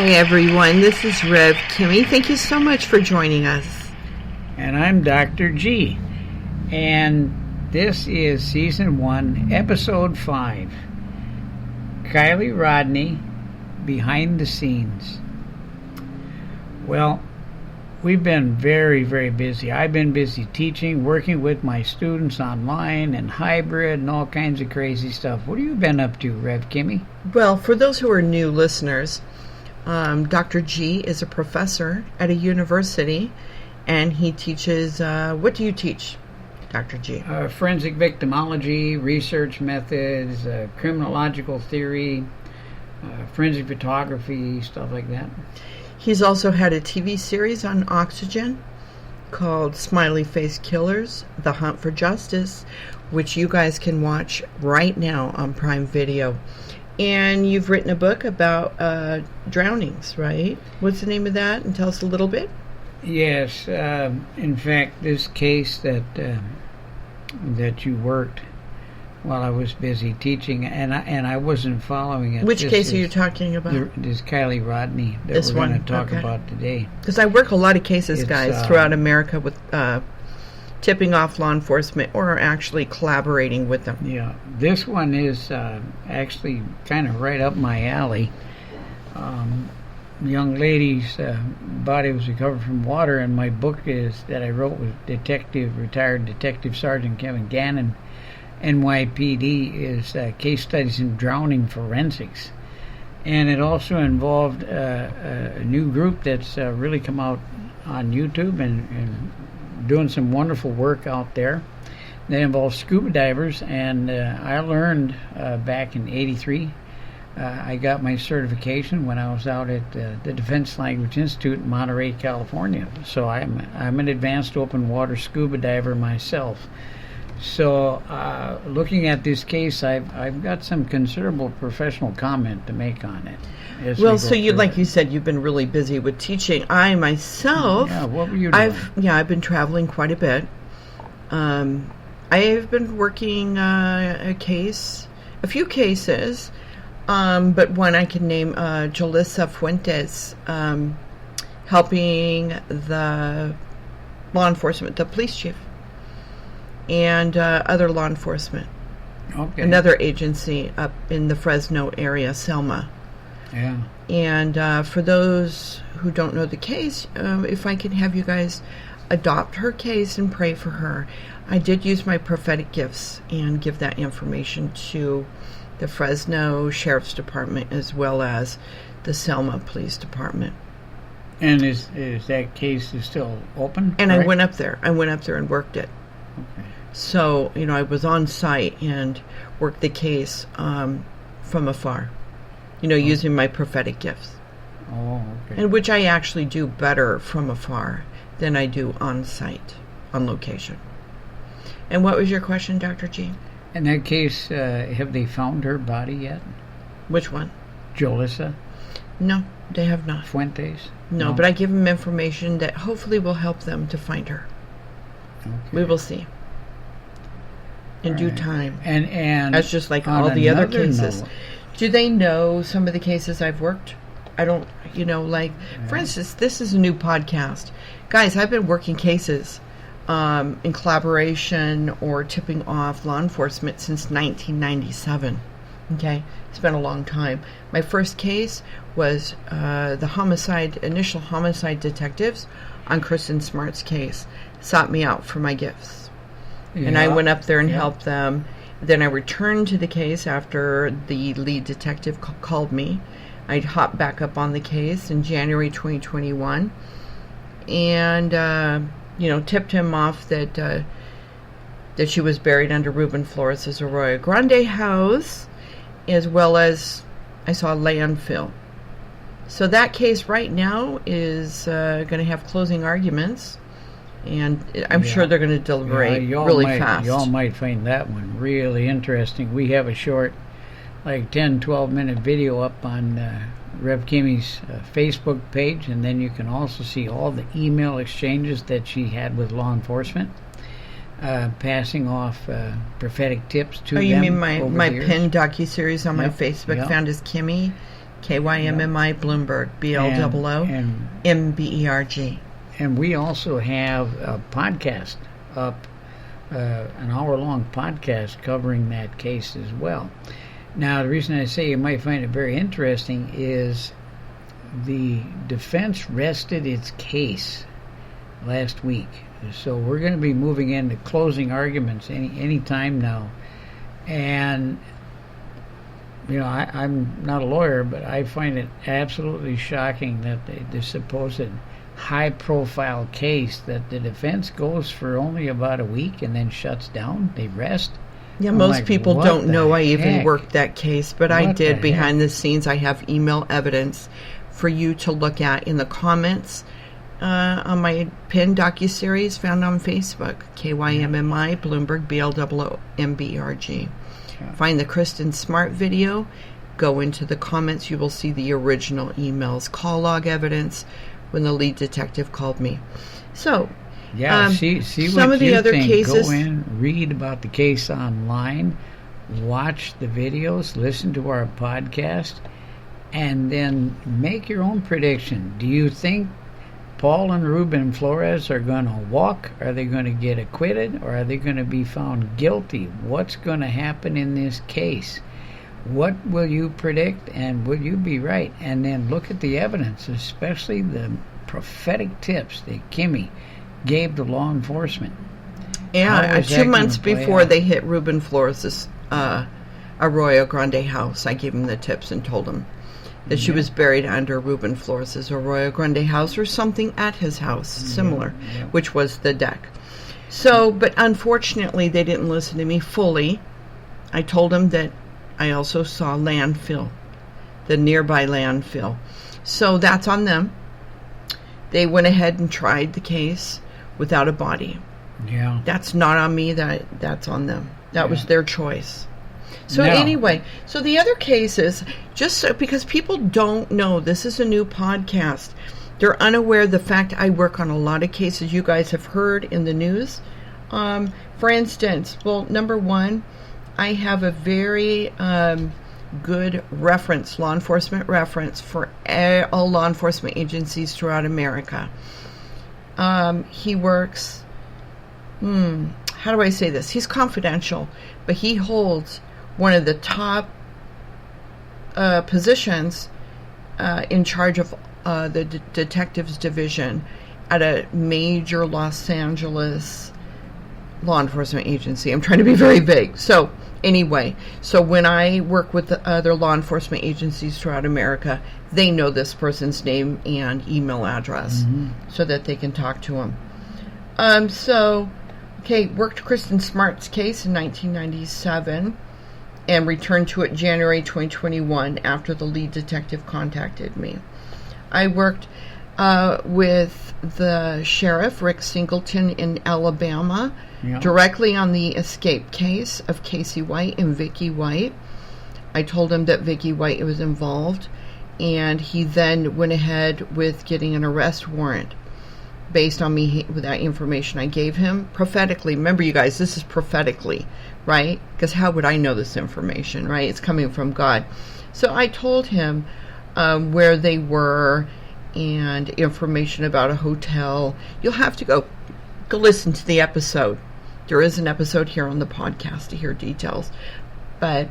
Hi everyone, this is Rev Kymmi. Thank you so much for joining us. And I'm Dr. G. And this is Season 1, Episode 5. Kiely Rodni, Behind the Scenes. Well, we've been very, very busy. I've been busy teaching, working with my students online and hybrid and all kinds of crazy stuff. What have you been up to, Rev Kymmi? Well, for those who are new listeners, Dr. G is a professor at a university, and he teaches, what do you teach, Dr. G? Forensic victimology, research methods, criminological theory, forensic photography, stuff like that. He's also had a TV series on Oxygen called Smiley Face Killers, The Hunt for Justice, which you guys can watch right now on Prime Video. And you've written a book about drownings, right? What's the name of that? And tell us a little bit. Yes. In fact, this case that you worked while I was busy teaching, and I wasn't following it. Which case are you talking about? This Kiely Rodni that this we're going to talk about today. Because I work a lot of cases, guys, throughout America with tipping off law enforcement or actually collaborating with them. Yeah, this one is actually kind of right up my alley. Young lady's body was recovered from water, and my book that I wrote with retired Detective Sergeant Kevin Gannon, NYPD, is case studies in drowning forensics. And it also involved a new group that's really come out on YouTube and doing some wonderful work out there. That involves scuba divers, and I learned back in '83. I got my certification when I was out at the Defense Language Institute in Monterey, California. So I'm an advanced open water scuba diver myself. So looking at this case, I've got some considerable professional comment to make on it. Well, so like you said, you've been really busy with teaching. I myself, what were you doing? I've been traveling quite a bit. I've been working a few cases, but one I can name, Julissa Fuentes, helping the law enforcement, the police chief, and other law enforcement. Okay. Another agency up in the Fresno area, Selma. Yeah. And for those who don't know the case, if I can have you guys adopt her case and pray for her. I did use my prophetic gifts and give that information to the Fresno Sheriff's Department as well as the Selma Police Department. And is that case still open? And right? I went up there and worked it. Okay. So, I was on site and worked the case from afar. Using my prophetic gifts. Oh, okay. And which I actually do better from afar than I do on site, on location. And what was your question, Dr. G? In that case, have they found her body yet? Which one? Julissa? No, they have not. Fuentes? No, but I give them information that hopefully will help them to find her. Okay. We will see. In due time. And that's just like all the other cases. Do they know some of the cases I've worked? I don't, for instance, this is a new podcast. Guys, I've been working cases in collaboration or tipping off law enforcement since 1997. Okay? It's been a long time. My first case was the initial homicide detectives on Kristen Smart's case sought me out for my gifts. Yeah. And I went up there and helped them. Then I returned to the case after the lead detective called me. I'd hop back up on the case in January 2021 and, tipped him off that she was buried under Ruben Flores' Arroyo Grande house, as well as I saw landfill. So that case right now is going to have closing arguments. And I'm sure they're going to deliberate really fast. Y'all might find that one really interesting. We have a short, 10, 12-minute video up on Rev Kymmi's Facebook page, and then you can also see all the email exchanges that she had with law enforcement, passing off prophetic tips to them. Oh, you mean my pinned docuseries on my Facebook, found as Kymmi Kymmi Bloomberg, BLOOMBERG. And we also have a podcast up, an hour-long podcast covering that case as well. Now, the reason I say you might find it very interesting is the defense rested its case last week. So we're going to be moving into closing arguments any time now. And, you know, I'm not a lawyer, but I find it absolutely shocking that the supposed high-profile case that the defense goes for only about a week and then shuts down. They rest. Yeah, most people don't know I even worked that case, but I did behind the scenes. I have email evidence for you to look at in the comments on my pinned docuseries found on Facebook, Kymmi Bloomberg, BLOOMBERG. Find the Kristen Smart video, go into the comments, you will see the original emails, call log evidence when the lead detective called me. So, see some what of the you other think. cases. Go in, read about the case online, watch the videos, listen to our podcast, and then make your own prediction. Do you think Paul and Ruben Flores are going to walk? Are they going to get acquitted? Or are they going to be found guilty? What's going to happen in this case? What will you predict, and will you be right? And then look at the evidence, especially the prophetic tips that Kymmi gave to law enforcement. Yeah, 2 months before they hit Ruben Flores' Arroyo Grande house, I gave him the tips and told him that she was buried under Ruben Flores' Arroyo Grande house or something at his house, similar, which was the deck. So, but unfortunately, they didn't listen to me fully. I told them that I also saw landfill, the nearby landfill. So that's on them. They went ahead and tried the case without a body. Yeah. That's not on me. That's on them. That was their choice. So anyway, so the other cases, just so, because people don't know, this is a new podcast. They're unaware of the fact I work on a lot of cases you guys have heard in the news. For instance, well, number one, I have a very good reference, law enforcement reference for all law enforcement agencies throughout America. He works, how do I say this? He's confidential, but he holds one of the top positions in charge of the detectives division at a major Los Angeles law enforcement agency. I'm trying to be very vague. So anyway, so when I work with the other law enforcement agencies throughout America, they know this person's name and email address so that they can talk to him. Worked Kristen Smart's case in 1997 and returned to it January 2021 after the lead detective contacted me. I worked with the sheriff, Rick Singleton, in Alabama, directly on the escape case of Casey White and Vicky White. I told him that Vicky White was involved, and he then went ahead with getting an arrest warrant based on me with that information I gave him prophetically. Remember, you guys, this is prophetically, right? Because how would I know this information, right? It's coming from God. So I told him where they were and information about a hotel. You'll have to go listen to the episode. There is an episode here on the podcast to hear details. But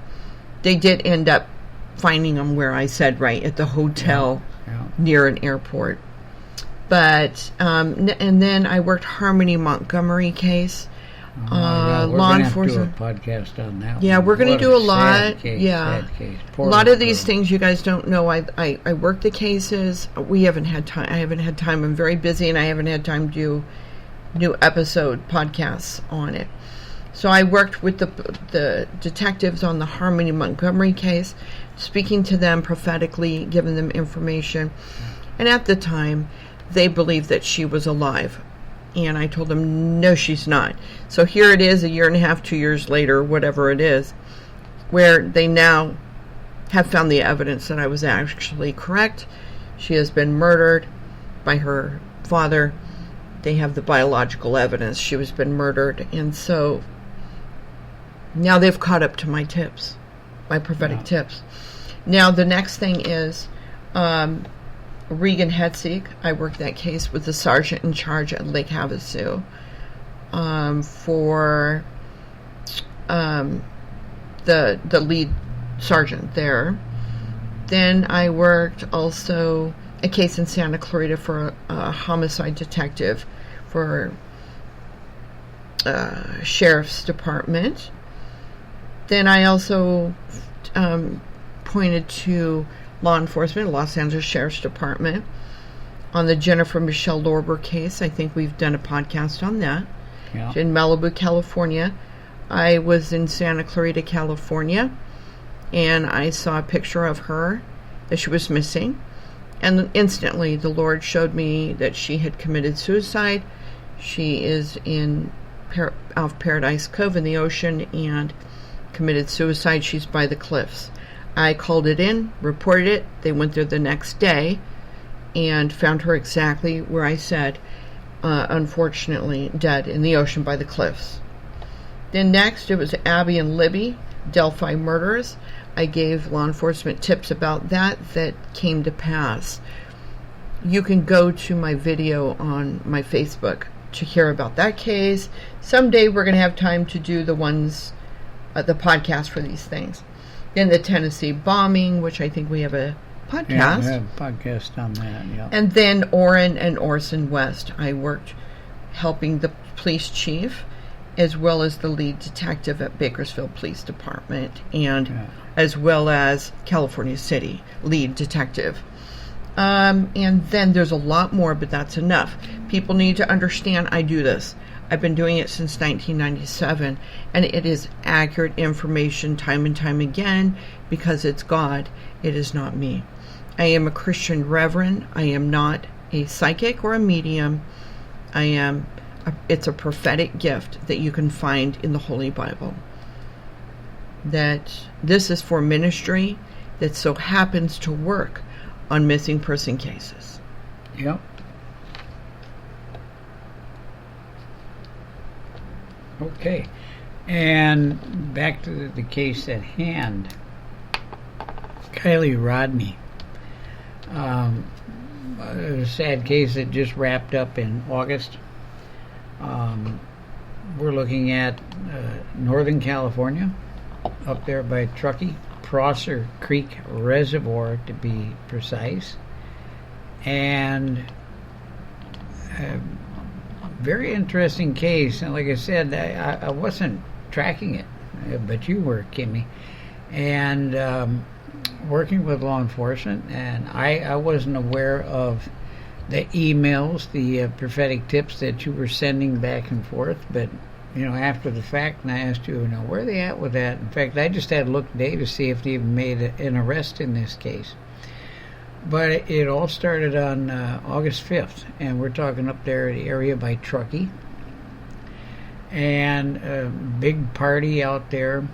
they did end up finding them where I said, right, at the hotel near an airport. But, and then I worked Harmony Montgomery case. Law enforcement. Do a podcast on that. Yeah, we're going to do a lot. Sad case. A lot of these things you guys don't know. I work the cases. We haven't had time. I haven't had time. I'm very busy, and I haven't had time to do new episode podcasts on it. So I worked with the detectives on the Harmony Montgomery case, speaking to them prophetically, giving them information. And at the time, they believed that she was alive. And I told them, no, she's not. So here it is, a year and a half, 2 years later, whatever it is, where they now have found the evidence that I was actually correct. She has been murdered by her father. They have the biological evidence she was been murdered. And so now they've caught up to my tips, my prophetic tips. Now, the next thing is Regan Hetzig. I worked that case with the sergeant in charge at Lake Havasu for the lead sergeant there. Then I worked also a case in Santa Clarita for a homicide detective for Sheriff's Department. Then I also pointed to law enforcement, Los Angeles Sheriff's Department, on the Jennifer Michelle Lorber case. I think we've done a podcast on that. Yeah. In Malibu, California. I was in Santa Clarita, California, and I saw a picture of her that she was missing. And instantly the Lord showed me that she had committed suicide. She is off Paradise Cove in the ocean and committed suicide. She's by the cliffs. I called it in, reported it. They went there the next day and found her exactly where I said, unfortunately dead in the ocean by the cliffs. Then next it was Abby and Libby, Delphi murders. I gave law enforcement tips about that came to pass. You can go to my video on my Facebook to hear about that case. Someday we're going to have time to do the podcast for these things. Then the Tennessee bombing, which I think we have a podcast. Yeah, we have a podcast on that, yeah. And then Orrin and Orson West. I worked helping the police chief as well as the lead detective at Bakersfield Police Department and as well as California City lead detective. And then there's a lot more, but that's enough. People need to understand I do this. I've been doing it since 1997, and it is accurate information time and time again because it's God. It is not me. I am a Christian reverend. I am not a psychic or a medium. It's a prophetic gift that you can find in the Holy Bible. That this is for ministry that so happens to work on missing person cases. Yep. Okay. And back to the case at hand. Kiely Rodni. A sad case that just wrapped up in August. We're looking at Northern California, up there by Truckee, Prosser Creek Reservoir to be precise. And very interesting case. And like I said, I wasn't tracking it, but you were, Kymmi. And working with law enforcement, and I wasn't aware of the emails, the prophetic tips that you were sending back and forth, but after the fact, and I asked you, where are they at with that? In fact, I just had a look today to see if they even made an arrest in this case. But it all started on August 5th, and we're talking up there, the area by Truckee, and a big party out there.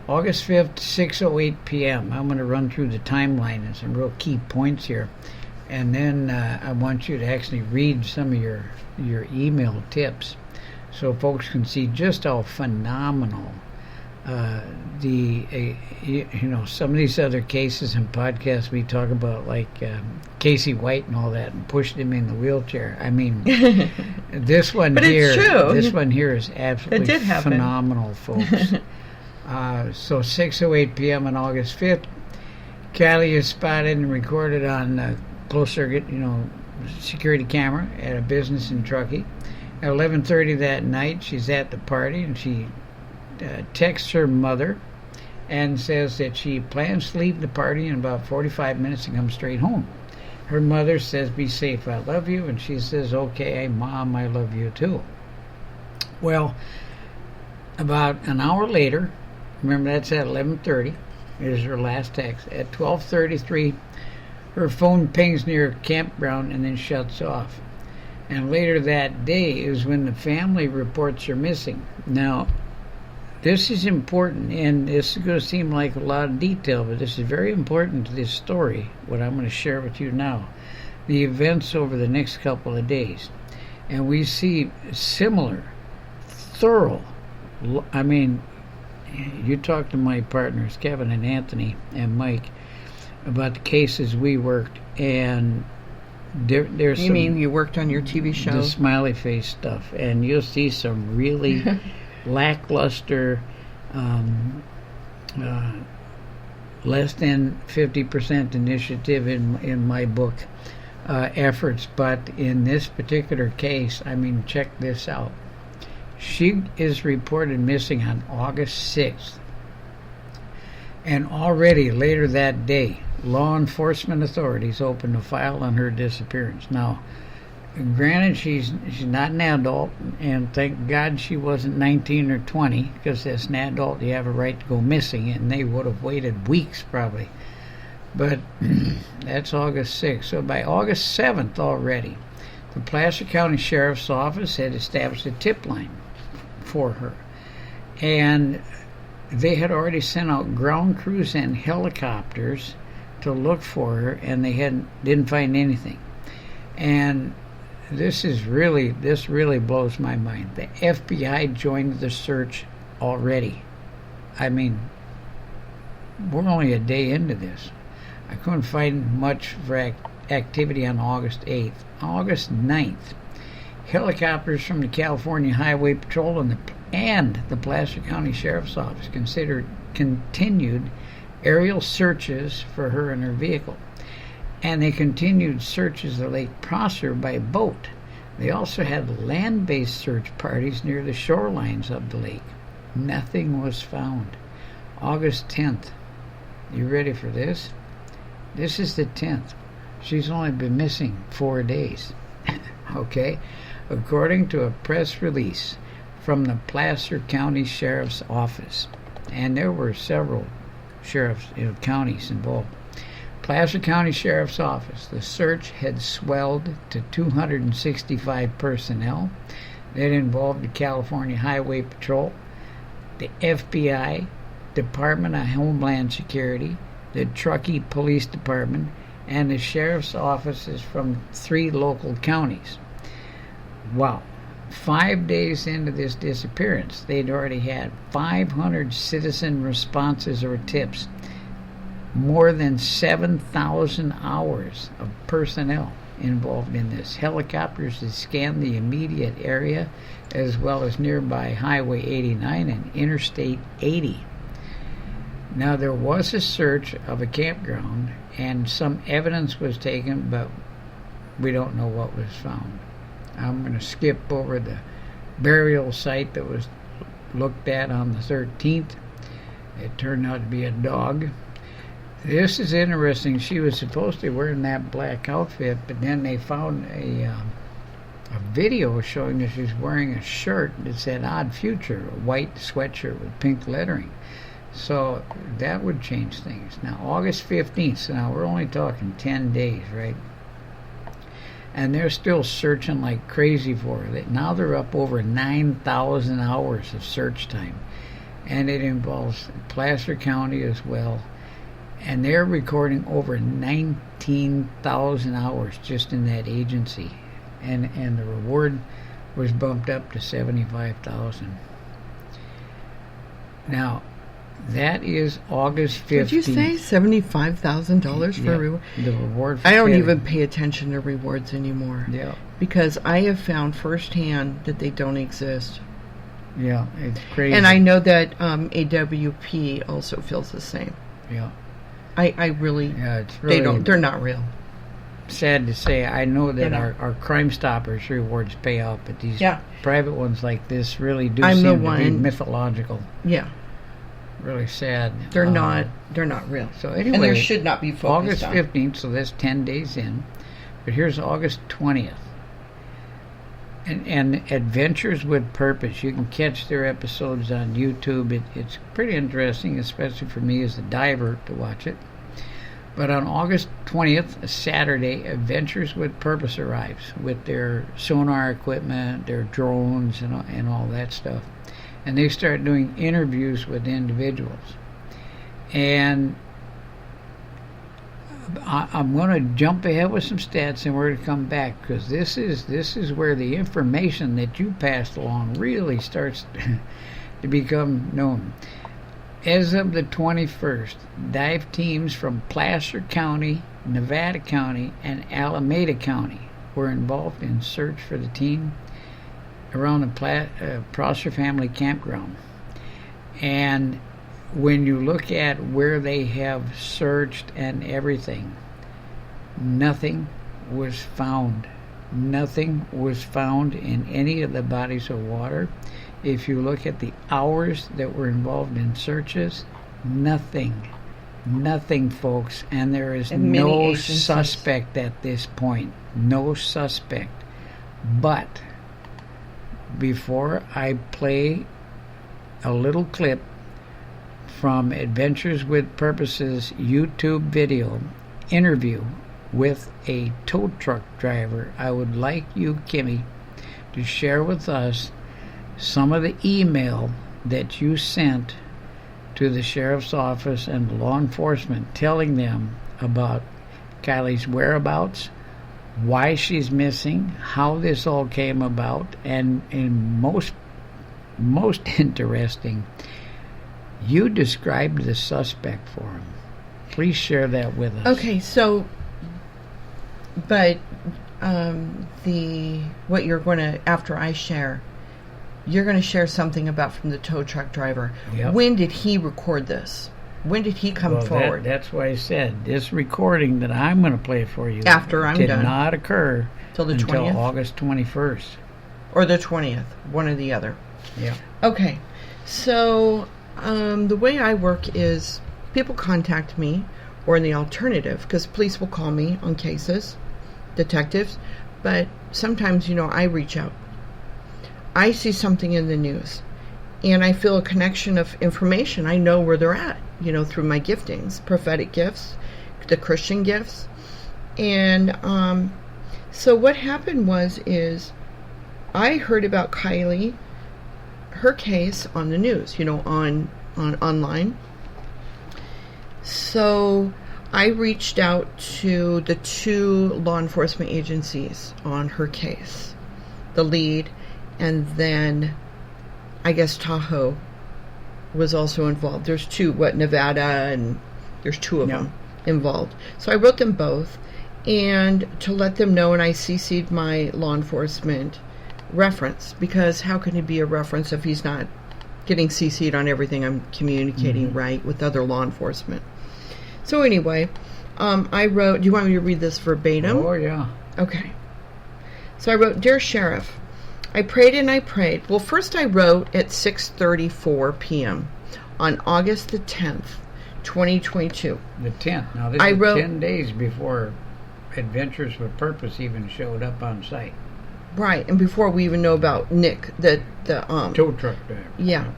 August 5th, 6:08 p.m. I'm going to run through the timeline and some real key points here. And then I want you to actually read some of your email tips so folks can see just how phenomenal some of these other cases and podcasts we talk about, like Casey White and all that, and pushed him in the wheelchair. I mean, this one here is absolutely phenomenal, folks. So 6:08 p.m. on August 5th, Kiely is spotted and recorded on closed circuit, security camera at a business in Truckee. At 11:30 that night, she's at the party, and she texts her mother and says that she plans to leave the party in about 45 minutes and come straight home. Her mother says, "Be safe, I love you," and she says, "Okay, Mom, I love you too." Well, about an hour later, remember that's at 11:30, is her last text. At 12:33, her phone pings near a campground and then shuts off. And later that day is when the family reports her missing. Now, this is important, and this is going to seem like a lot of detail, but this is very important to this story, what I'm going to share with you now. The events over the next couple of days. And we see similar, thorough, you talk to my partners, Kevin and Anthony and Mike, about the cases we worked, and there's You mean you worked on your TV show? the smiley face stuff, and you'll see some really lackluster, less than 50% initiative in my book efforts. But in this particular case, I mean, check this out. She is reported missing on August 6th. And already later that day, law enforcement authorities opened a file on her disappearance. Now, granted, she's not an adult, and thank God she wasn't 19 or 20, because as an adult you have a right to go missing, and they would have waited weeks probably. But that's August 6th. So by August 7th already, the Placer County Sheriff's Office had established a tip line for her. And they had already sent out ground crews and helicopters to look for her, and they didn't find anything. And this really blows my mind. The FBI joined the search already. I mean, we're only a day into this. I couldn't find much for activity on August 8th. August 9th, helicopters from the California Highway Patrol and the Placer County Sheriff's Office continued aerial searches for her and her vehicle. And they continued searches of Lake Prosser by boat. They also had land-based search parties near the shorelines of the lake. Nothing was found. August 10th. You ready for this? This is the 10th. She's only been missing 4 days. Okay? According to a press release from the Placer County Sheriff's Office, and there were several sheriffs, counties involved. Placer County Sheriff's Office, the search had swelled to 265 personnel. That involved the California Highway Patrol, the FBI, Department of Homeland Security, the Truckee Police Department, and the sheriff's offices from 3 local counties. Wow. 5 days into this disappearance, they'd already had 500 citizen responses or tips, more than 7,000 hours of personnel involved in this. Helicopters had scanned the immediate area as well as nearby Highway 89 and Interstate 80. Now, there was a search of a campground and some evidence was taken, but we don't know what was found. I'm going to skip over the burial site that was looked at on the 13th. It turned out to be a dog. This is interesting. She was supposed to be wearing that black outfit, but then they found a video showing that she was wearing a shirt that said Odd Future, a white sweatshirt with pink lettering. So that would change things. Now, August 15th, so now we're only talking 10 days, right? And they're still searching like crazy for her. Now they're up over 9,000 hours of search time. And it involves Placer County as well. And they're recording over 19,000 hours just in that agency. And the reward was bumped up to $75,000. Now, that is August 15th. Did you say $75,000 for a reward? The reward for I don't Kiely. even pay attention to rewards anymore. Yeah. Because I have found firsthand that they don't exist. Yeah, it's crazy. And I know that AWP also feels the same. Yeah. I really, it's really they're not real. Sad to say. I know that our Crime Stoppers rewards pay out, but these private ones like this really do seem to be mythological. Yeah. Really sad. They're not real. So anyway, and there should not be focused August 15th, so that's 10 days in. But here's August 20th. And Adventures with Purpose. You can catch their episodes on YouTube. It's pretty interesting, especially for me as a diver to watch it. But on August 20th, a Saturday, Adventures with Purpose arrives with their sonar equipment, their drones, and all that stuff. And they start doing interviews with individuals. And I'm going to jump ahead with some stats, and we're going to come back, because this is where the information that you passed along really starts to become known. As of the 21st, dive teams from Placer County, Nevada County, and Alameda County were involved in search for the team around the Prosser family campground. And when you look at where they have searched and everything, nothing was found. Nothing was found in any of the bodies of water. If you look at the hours that were involved in searches, nothing, folks. And there is no suspect at this point. No suspect. But before I play a little clip from Adventures with Purpose's YouTube video interview with a tow truck driver, I would like you, Kymmi, to share with us some of the email that you sent to the sheriff's office and law enforcement telling them about Kiely's whereabouts, why she's missing, how this all came about, and most interesting, you described the suspect for him. Please share that with us. Okay, so, but what you're going to, after I share, you're going to share something about from the tow truck driver. Yep. When did he record this? When did he come forward? That's why I said this recording that I'm going to play for you after I'm did done not occur until August 21st. Or the 20th, one or the other. Yeah. Okay, so the way I work is people contact me, or in the alternative, because police will call me on cases, detectives, but sometimes, I reach out. I see something in the news, and I feel a connection of information. I know where they're at, through my giftings, prophetic gifts, the Christian gifts. And so what happened is I heard about Kiely, her case on the news, on online. So I reached out to the 2 law enforcement agencies on her case, the lead, and then I guess Tahoe was also involved. There's 2, Nevada, and there's 2 of them involved. So I wrote them both, and to let them know, and I CC'd my law enforcement reference, because how can he be a reference if he's not getting CC'd on everything I'm communicating right with other law enforcement? So anyway, I wrote, do you want me to read this verbatim? Oh, yeah. Okay. So I wrote, Dear Sheriff, I prayed and I prayed. Well, first I wrote at 6:34 p.m. on August the 10th, 2022. The 10th. Now, this is 10 days before Adventures with Purpose even showed up on site. Right, and before we even know about Nick, the tow truck driver. Yeah.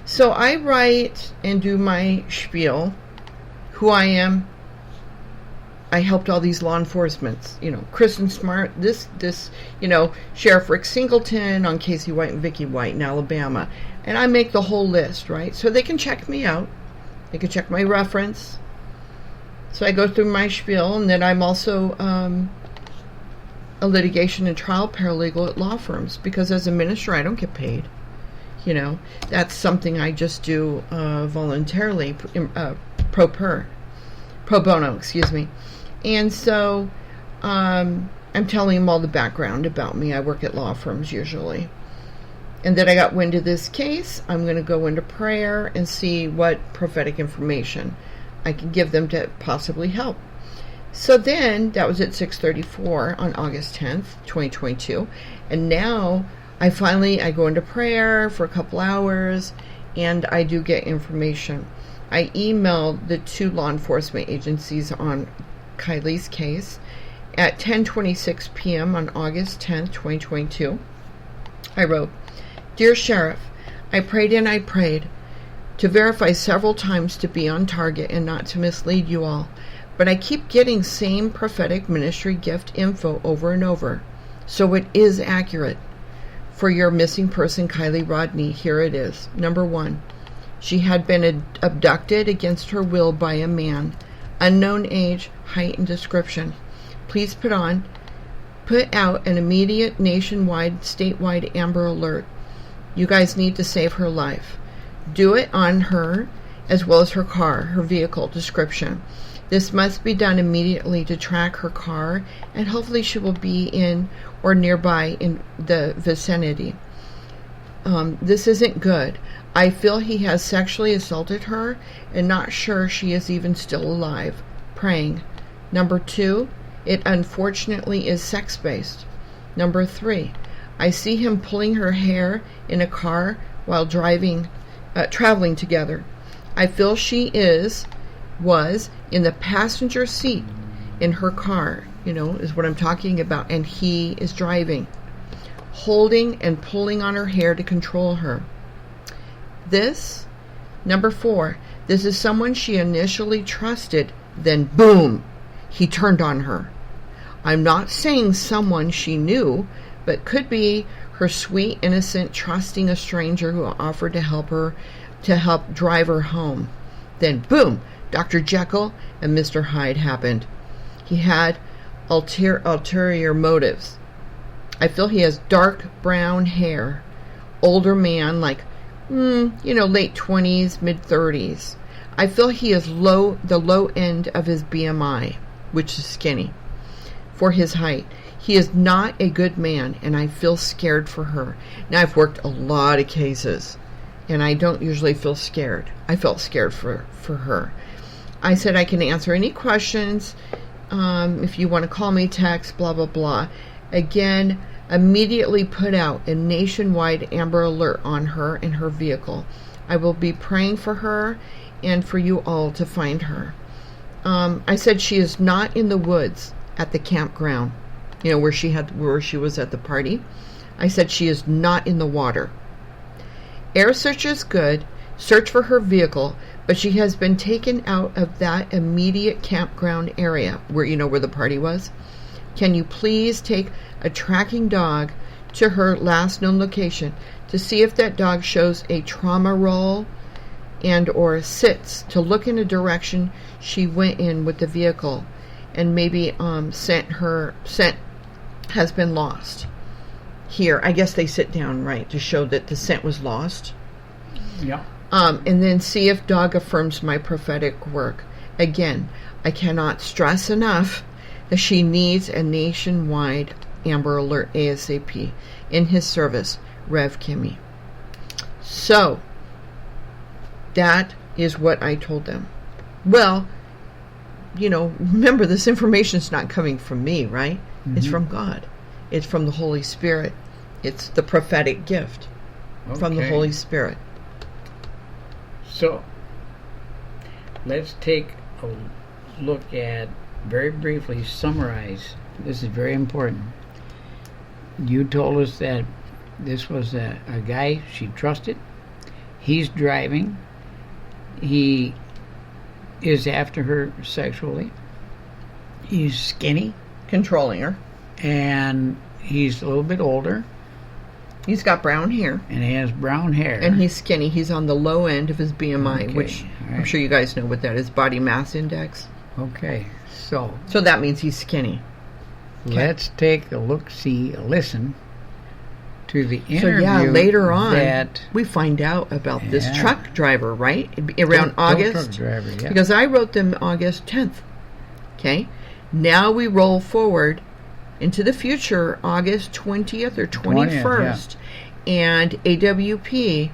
So I write and do my spiel, who I am. I helped all these law enforcements, Kristen Smart, this, Sheriff Rick Singleton on Casey White and Vicky White in Alabama. And I make the whole list, right? So they can check me out. They can check my reference. So I go through my spiel, and then I'm also a litigation and trial paralegal at law firms, because as a minister, I don't get paid. That's something I just do voluntarily, pro bono, excuse me. And so I'm telling them all the background about me. I work at law firms usually. And then I got wind of this case. I'm going to go into prayer and see what prophetic information I can give them to possibly help. So then, that was at 6:34 on August 10th, 2022. And now, I go into prayer for a couple hours, and I do get information. I emailed the 2 law enforcement agencies on Kiely's case at 10:26 p.m. on August 10th, 2022. I wrote, Dear Sheriff, I prayed and I prayed to verify several times to be on target and not to mislead you all, but I keep getting same prophetic ministry gift info over and over, so it is accurate. For your missing person, Kiely Rodni, here it is. Number 1, she had been abducted against her will by a man. Unknown age, height, and description. Please put out an immediate nationwide, statewide Amber Alert. You guys need to save her life. Do it on her as well as her vehicle description. This must be done immediately to track her car, and hopefully she will be in or nearby in the vicinity. This isn't good. I feel he has sexually assaulted her and not sure she is even still alive. Praying. Number 2, it unfortunately is sex-based. Number 3, I see him pulling her hair in a car while traveling together. I feel she was in the passenger seat in her car, is what I'm talking about, and he is driving, holding and pulling on her hair to control her. This, number 4, this is someone she initially trusted, then boom, he turned on her. I'm not saying someone she knew, but could be her sweet, innocent, trusting a stranger who offered to help drive her home. Then boom, Dr. Jekyll and Mr. Hyde happened. He had ulterior motives. I feel he has dark brown hair, older man, like late 20s, mid 30s. I feel he is the low end of his BMI, which is skinny, for his height. He is not a good man, and I feel scared for her. Now, I've worked a lot of cases, and I don't usually feel scared. I felt scared for her. I said I can answer any questions if you want to call me, text, blah, blah, blah. Again, immediately put out a nationwide Amber Alert on her and her vehicle. I will be praying for her and for you all to find her. I said she is not in the woods at the campground, where she was at the party. I said she is not in the water. Air search is good. Search for her vehicle, but she has been taken out of that immediate campground area where the party was. Can you please take a tracking dog to her last known location to see if that dog shows a trauma roll and or sits to look in a direction she went in with the vehicle, and maybe scent has been lost. Here, I guess they sit down, right, to show that the scent was lost. Yeah. And then see if dog affirms my prophetic work. Again, I cannot stress enough that she needs a nationwide Amber Alert ASAP in his service, Rev Kymmi. So, that is what I told them. Well, remember, this information is not coming from me, right? Mm-hmm. It's from God. It's from the Holy Spirit. It's the prophetic gift from the Holy Spirit. So, let's take a look at, very briefly summarize. This is very important. You told us that this was a guy she trusted. He's driving. He is after her sexually. He's skinny. Controlling her. And he's a little bit older. He's got brown hair. And he has brown hair. And he's skinny. He's on the low end of his BMI, which right. I'm sure you guys know what that is, body mass index. Okay, so that means he's skinny. Let's take a listen to the interview. So later on, that we find out about this truck driver, right? Around August. Truck driver, yeah. Because I wrote them August 10th. Okay? Now we roll forward into the future, August 20th or 21st. And AWP,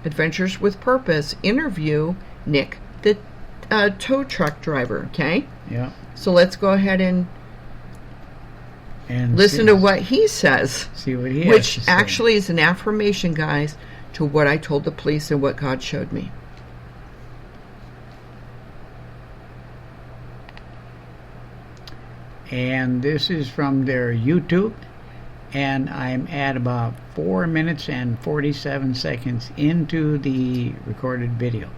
Adventures with Purpose, interview Nick, the tow truck driver, okay? Yeah. So let's go ahead and listen to what he says. See what he has which to say. Actually is an affirmation, guys, to what I told the police and what God showed me. And this is from their YouTube, and I'm at about 4 minutes and 47 seconds into the recorded video.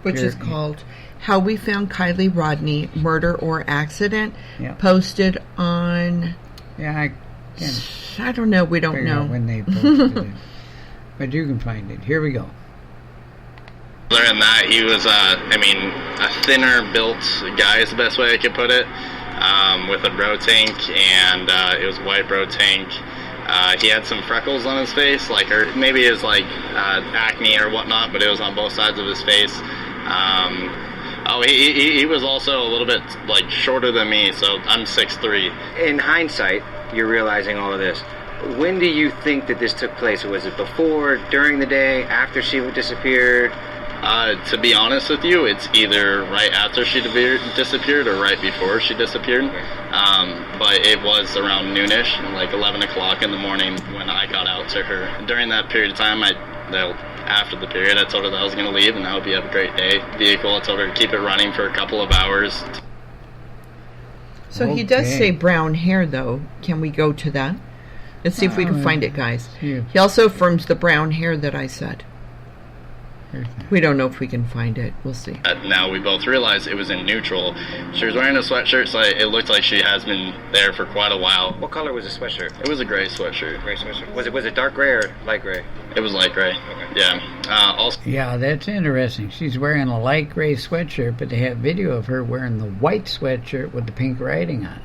Which is called How We Found Kiely Rodni, Murder or Accident, posted on... Yeah, I don't know, we don't know. When they posted it. But you can find it. Here we go. Other than that, he was, a thinner built guy is the best way I could put it. With a bro tank, and it was white bro tank. He had some freckles on his face, or maybe it was acne or whatnot, but it was on both sides of his face. He was also a little bit like shorter than me, so I'm 6'3". In hindsight, you're realizing all of this. When do you think that this took place? Was it before, during the day, after she disappeared? To be honest with you, it's either right after she disappeared or right before she disappeared. But it was around noonish, like 11 o'clock in the morning when I got out to her. During that period of time, after the period, I told her that I was going to leave and I hope you have a great day. Vehicle, I told her to keep it running for a couple of hours. So he does say brown hair, though. Can we go to that? Let's see if we can find it, guys. Yeah. He also affirms the brown hair that I said. We don't know if we can find it. We'll see. Now we both realize it was in neutral. She was wearing a sweatshirt, so it looked like she has been there for quite a while. What color was the sweatshirt? It was a gray sweatshirt. Gray sweatshirt. Was it dark gray or light gray? It was light gray. Okay. Yeah. Yeah, that's interesting. She's wearing a light gray sweatshirt, but they have video of her wearing the white sweatshirt with the pink writing on it.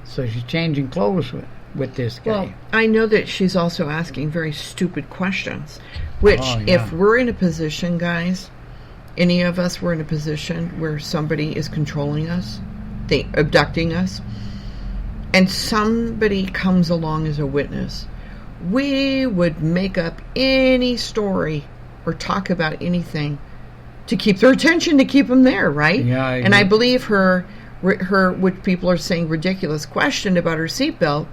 So she's changing clothes with this guy. Well, I know that she's also asking very stupid questions, which if we're in a position, guys, any of us were in a position where somebody is controlling us, abducting us, and somebody comes along as a witness, we would make up any story or talk about anything to keep their attention, to keep them there, right? Yeah. And I believe her, what people are saying, ridiculous question about her seatbelt,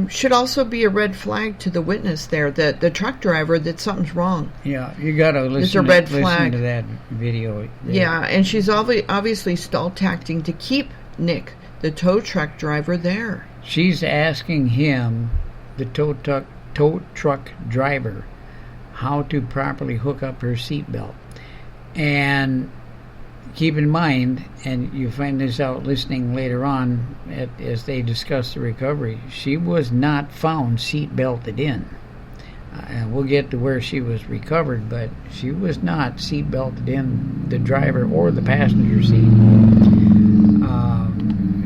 should also be a red flag to the witness there, the truck driver, that something's wrong. Yeah, you got to listen to that video. Yeah, and she's obviously stall tacting to keep Nick, the tow truck driver, there. She's asking him, the tow truck driver, how to properly hook up her seatbelt. And keep in mind, and you find this out listening later on as they discuss the recovery, she was not found seat belted in. And we'll get to where she was recovered, but she was not seat belted in the driver or the passenger seat.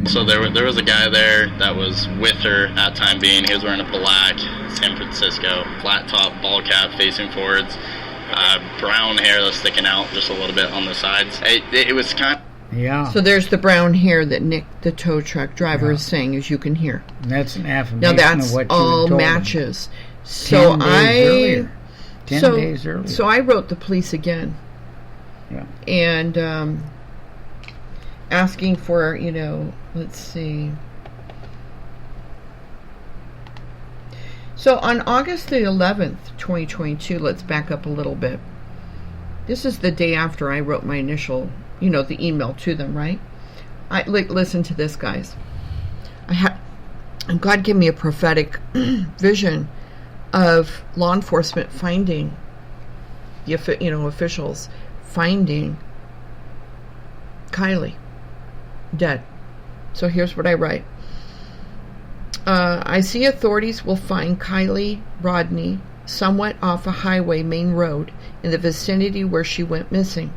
So there was a guy there that was with her at time being. He was wearing a black San Francisco flat top ball cap facing forwards. Brown hair that's sticking out just a little bit on the sides. It was kind of... Yeah. So there's the brown hair that Nick, the tow truck driver, is saying, as you can hear. And that's an affirmation now that's of what all told matches. Him. So 10 days earlier. So I wrote the police again. Yeah. And asking for, let's see. So on August the 11th, 2022, let's back up a little bit. This is the day after I wrote my initial, the email to them, right? Listen to this, guys. God gave me a prophetic vision of law enforcement finding, officials finding Kiely dead. So here's what I write. I see authorities will find Kiely Rodni somewhat off a highway main road in the vicinity where she went missing.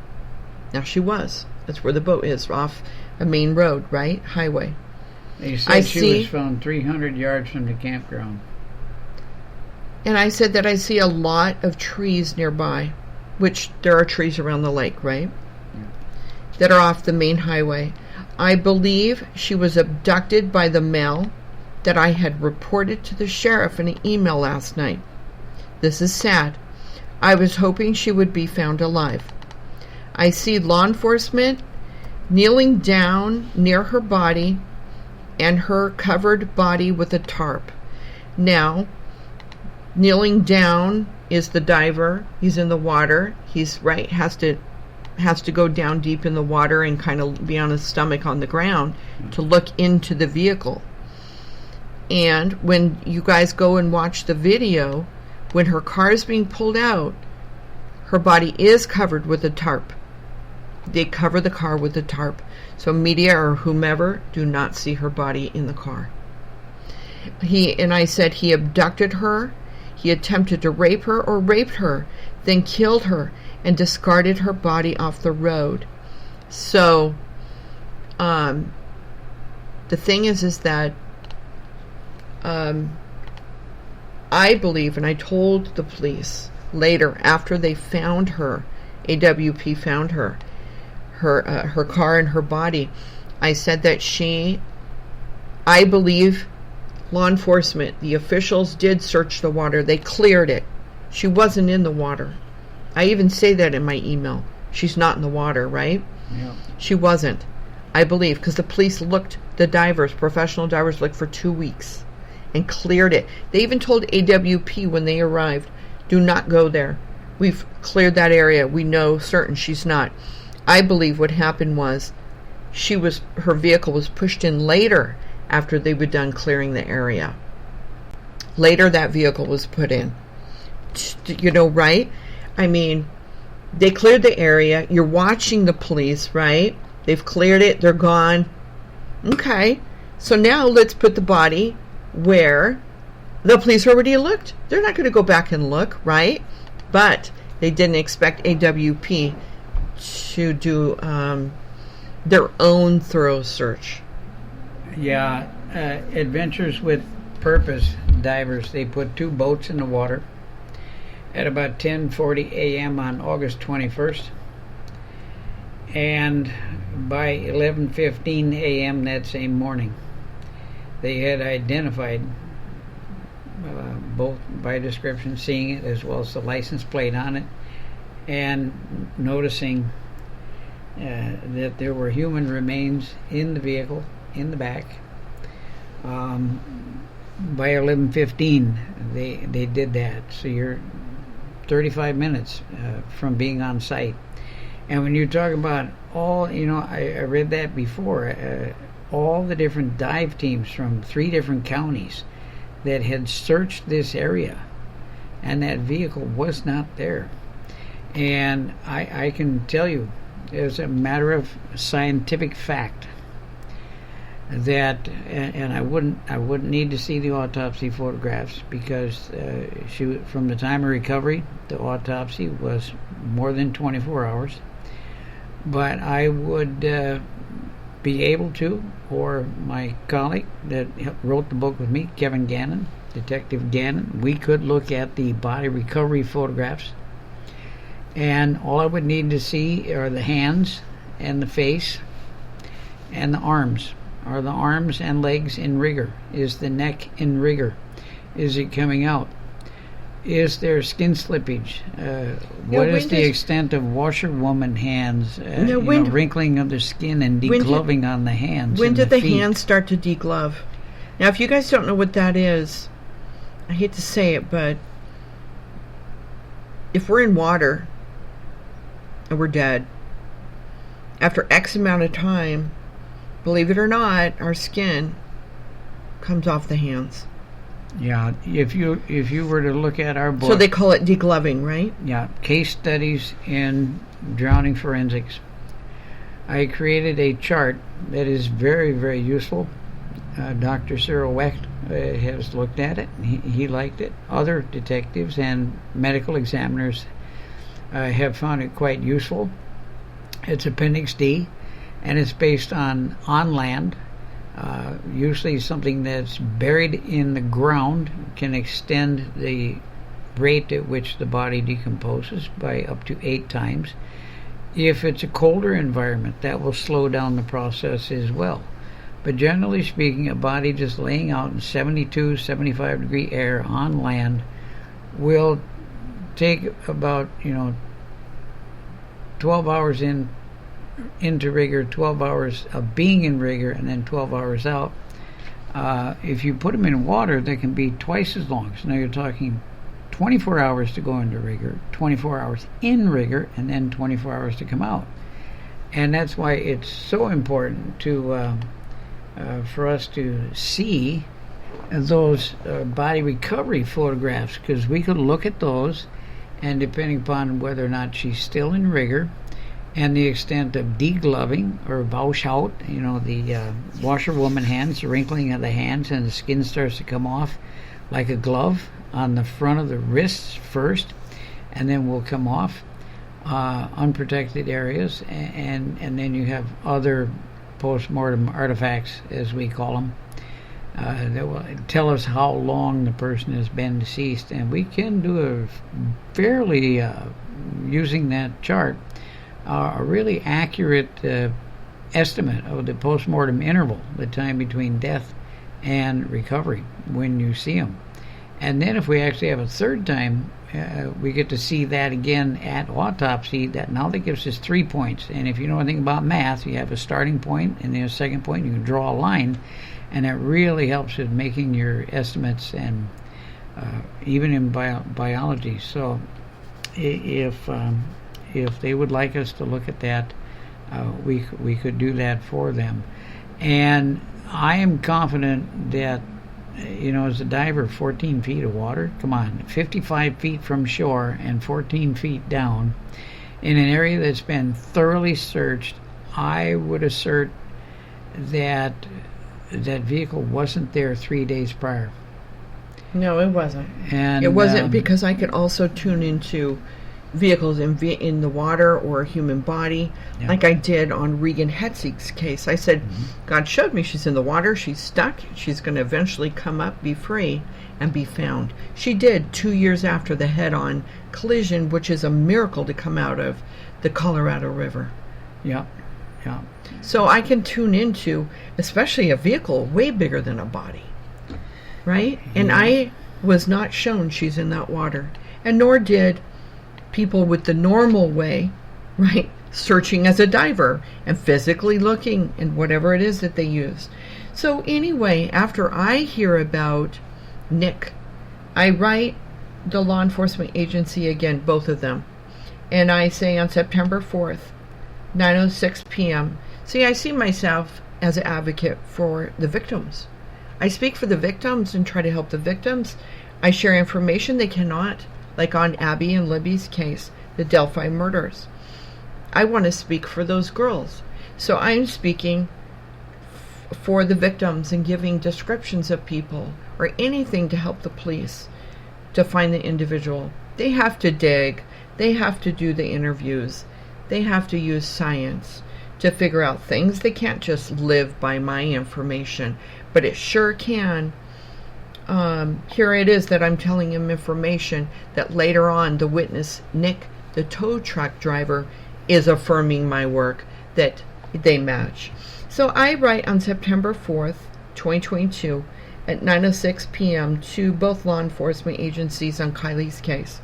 Now she was. That's where the boat is, off a main road, right? Highway. They said she was found 300 yards from the campground. And I said that I see a lot of trees nearby, which there are trees around the lake, right? Yeah. That are off the main highway. I believe she was abducted by the male that I had reported to the sheriff in an email last night. This is sad. I was hoping she would be found alive. I see law enforcement kneeling down near her body and her covered body with a tarp. Now, kneeling down is the diver. He's in the water. He's right, has to go down deep in the water and kind of be on his stomach on the ground to look into the vehicle. And when you guys go and watch the video, when her car is being pulled out, her body is covered with a tarp. They cover the car with a tarp. So media or whomever do not see her body in the car. I said he abducted her, he attempted to rape her or raped her, then killed her and discarded her body off the road. So, the thing is that I believe, and I told the police later after they found her AWP found her car and her body. I said that I believe law enforcement, the officials did search the water. They cleared it. She wasn't in the water. I even say that in my email. She's not in the water, right? Yeah. She wasn't. I believe, because the police professional divers looked for 2 weeks and cleared it. They even told AWP when they arrived, do not go there. We've cleared that area. We know certain she's not. I believe what happened was her vehicle was pushed in later after they were done clearing the area. Later that vehicle was put in. Right? I mean, they cleared the area. You're watching the police, right? They've cleared it. They're gone. Okay. So now let's put the body where the police already looked. They're not going to go back and look, right? But they didn't expect AWP to do their own thorough search. Yeah. Adventures with Purpose divers, they put 2 boats in the water at about 10:40 a.m. on August 21st. And by 11:15 a.m. that same morning, they had identified, both by description, seeing it as well as the license plate on it, and noticing that there were human remains in the vehicle, in the back. By 11:15, they did that. So you're 35 minutes from being on site. And when you talk about all, I read that before, all the different dive teams from 3 different counties that had searched this area, and that vehicle was not there. And I can tell you, as a matter of scientific fact, that, and I wouldn't need to see the autopsy photographs, because from the time of recovery, the autopsy was more than 24 hours. But I would be able to, or my colleague that wrote the book with me, Kevin Gannon, Detective Gannon, we could look at the body recovery photographs, and all I would need to see are the hands and the face and the arms. Are the arms and legs in rigor? Is the neck in rigor? Is it coming out? Is there skin slippage? What is the extent of washerwoman hands? Wrinkling of the skin and degloving on the hands. When did the feet? hands start to deglove? Now, if you guys don't know what that is, I hate to say it, but if we're in water and we're dead, after X amount of time, believe it or not, our skin comes off the hands. Yeah, if you were to look at our book, so they call it degloving, right? Yeah, case studies in drowning forensics. I created a chart that is very, very useful. Dr. Cyril Wecht has looked at it. He liked it. Other detectives and medical examiners have found it quite useful. It's Appendix D, and it's based on land. Usually something that's buried in the ground can extend the rate at which the body decomposes by up to 8 times. If it's a colder environment, that will slow down the process as well. But generally speaking, a body just laying out in 72, 75 degree air on land will take about 12 hours into rigor, 12 hours of being in rigor, and then 12 hours out. If you put them in water, they can be twice as long. So now you're talking 24 hours to go into rigor, 24 hours in rigor, and then 24 hours to come out. And that's why it's so important to for us to see those body recovery photographs, because we could look at those, and depending upon whether or not she's still in rigor and the extent of degloving or Bauschaut, the washerwoman hands, the wrinkling of the hands, and the skin starts to come off like a glove on the front of the wrists first, and then will come off unprotected areas, and then you have other post-mortem artifacts, as we call them, that will tell us how long the person has been deceased, and we can do a fairly, using that chart, a really accurate estimate of the postmortem interval, the time between death and recovery when you see them. And then if we actually have a third time, we get to see that again at autopsy. That gives us 3 points. And if you know anything about math, you have a starting point and then a second point. You can draw a line, and that really helps with making your estimates, and even in biology. So if they would like us to look at that, we could do that for them. And I am confident that, as a diver, 14 feet of water, come on, 55 feet from shore and 14 feet down in an area that's been thoroughly searched, I would assert that that vehicle wasn't there 3 days prior. No, it wasn't. And it wasn't, because I could also tune into vehicles in the water or a human body, like I did on Regan Hetzig's case. I said, God showed me she's in the water, she's stuck, she's going to eventually come up, be free, and be found. She did 2 years after the head-on collision, which is a miracle to come out of the Colorado River. Yeah. So I can tune into, especially a vehicle way bigger than a body, right? And I was not shown she's in that water, and nor did people with the normal way, right, searching as a diver and physically looking and whatever it is that they use. So anyway, after I hear about Nick, I write the law enforcement agency again, both of them, and I say on September 4th, 9:06 p.m. See, I see myself as an advocate for the victims. I speak for the victims and try to help the victims. I share information they cannot, like on Abby and Libby's case, the Delphi murders. I want to speak for those girls. So I'm speaking for the victims and giving descriptions of people or anything to help the police to find the individual. They have to dig. They have to do the interviews. They have to use science to figure out things. They can't just live by my information, but it sure can. Here it is that I'm telling him information that later on the witness, Nick, the tow truck driver, is affirming my work, that they match. So I write on September 4th, 2022 at 9:06 p.m. to both law enforcement agencies on Kiely's case.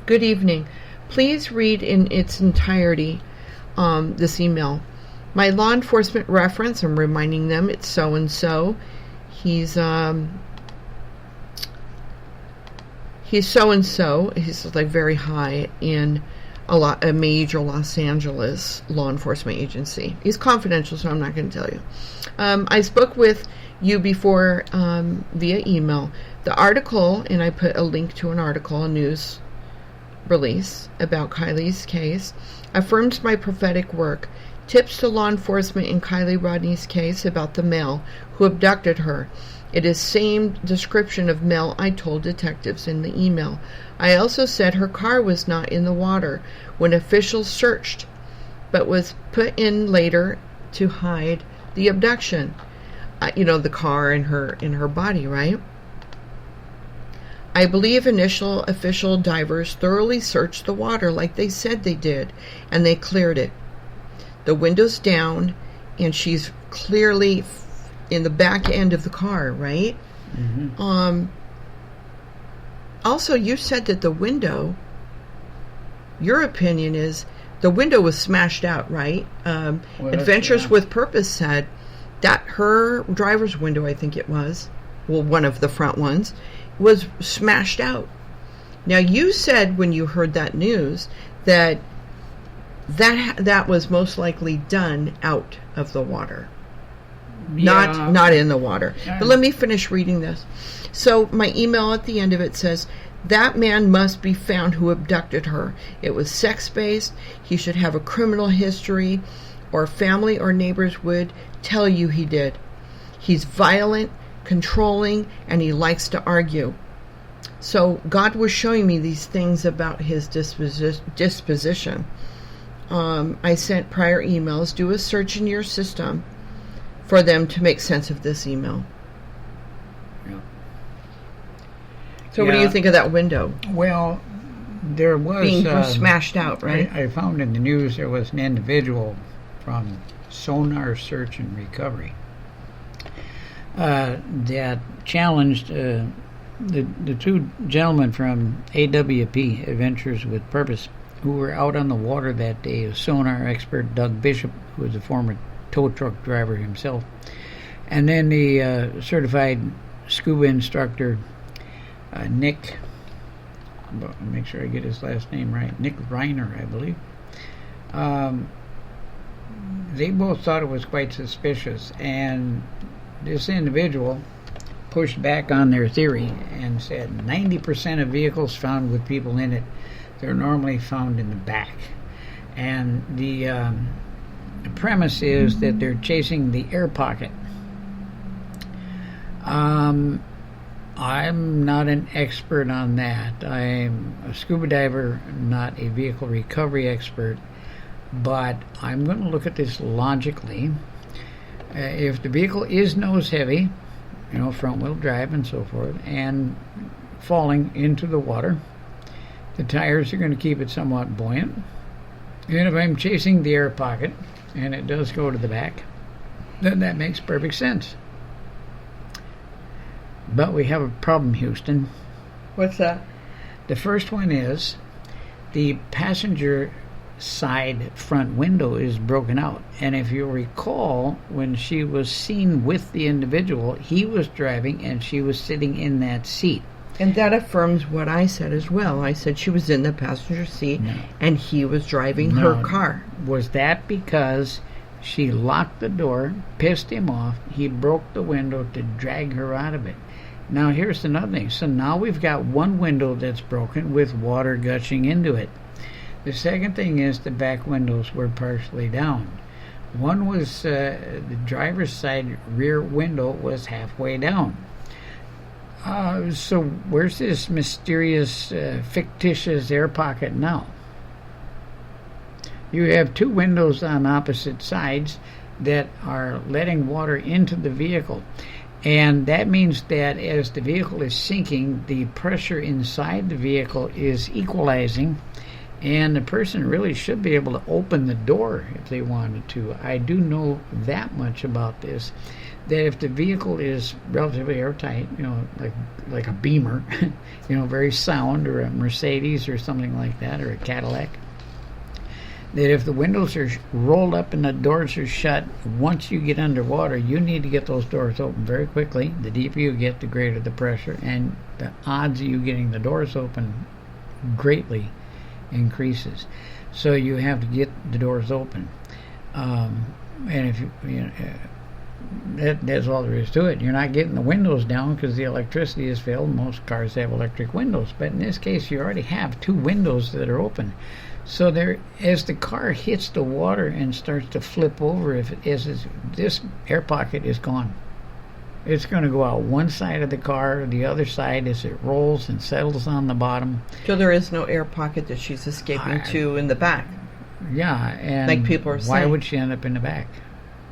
Good evening. Please read in its entirety this email. My law enforcement reference, I'm reminding them it's so-and-so. He's so-and-so. He's like very high in a major Los Angeles law enforcement agency. He's confidential, so I'm not going to tell you. I spoke with you before via email. The article, and I put a link to an article, a news release about Kiely's case, affirms my prophetic work. Tips to law enforcement in Kiely Rodni's case about the male who abducted her. It is same description of male I told detectives in the email. I also said her car was not in the water when officials searched, but was put in later to hide the abduction. The car in her body, right? I believe initial official divers thoroughly searched the water like they said they did, and they cleared it. The window's down, and she's clearly in the back end of the car, right? Mm-hmm. Also, you said that the window, your opinion is the window was smashed out, right? Adventures with Purpose said that her driver's window, I think it was, one of the front ones, was smashed out. Now, you said when you heard that news that was most likely done out of the water. Not in the water. Yeah. But let me finish reading this. So my email at the end of it says, that man must be found who abducted her. It was sex-based. He should have a criminal history, or family or neighbors would tell you he did. He's violent, controlling, and he likes to argue. So God was showing me these things about his disposition. I sent prior emails. Do a search in your system for them to make sense of this email. Yeah. So what do you think of that window Well, there was being smashed out, right? I found in the news there was an individual from Sonar Search and Recovery that challenged the two gentlemen from AWP, Adventures with Purpose, who were out on the water that day. Sonar expert Doug Bishop, who was a former tow truck driver himself, and then the certified scuba instructor Nick, I'll make sure I get his last name right, Nick Reiner, I believe. They both thought it was quite suspicious, and this individual pushed back on their theory and said 90% of vehicles found with people in it, they're normally found in the back. And the premise is that they're chasing the air pocket. I'm not an expert on that. I'm a scuba diver, not a vehicle recovery expert, but I'm going to look at this logically. If the vehicle is nose heavy, front wheel drive and so forth, and falling into the water, the tires are going to keep it somewhat buoyant. And if I'm chasing the air pocket and it does go to the back, then that makes perfect sense. But we have a problem, Houston. What's that? The first one is the passenger side front window is broken out. And if you recall, when she was seen with the individual, he was driving and she was sitting in that seat. And that affirms what I said as well. I said she was in the passenger seat and he was driving her car. Was that because she locked the door, pissed him off, he broke the window to drag her out of it? Now here's another thing. So now we've got one window that's broken with water gushing into it. The second thing is the back windows were partially down. One was the driver's side rear window was halfway down. So where's this mysterious fictitious air pocket now? You have two windows on opposite sides that are letting water into the vehicle. And that means that as the vehicle is sinking, the pressure inside the vehicle is equalizing, and the person really should be able to open the door if they wanted to. I do know that much about this, that if the vehicle is relatively airtight, like a Beamer, very sound, or a Mercedes or something like that, or a Cadillac, that if the windows are rolled up and the doors are shut, once you get underwater, you need to get those doors open very quickly. The deeper you get, the greater the pressure, and the odds of you getting the doors open greatly increases. So you have to get the doors open. And if that's all there is to it. You're not getting the windows down because the electricity is failed. Most cars have electric windows, but in this case, you already have two windows that are open. So there, as the car hits the water and starts to flip over, this air pocket is gone. It's going to go out one side of the car, or the other side as it rolls and settles on the bottom. So there is no air pocket that she's escaping to in the back. Yeah, and like people are saying. Why would she end up in the back?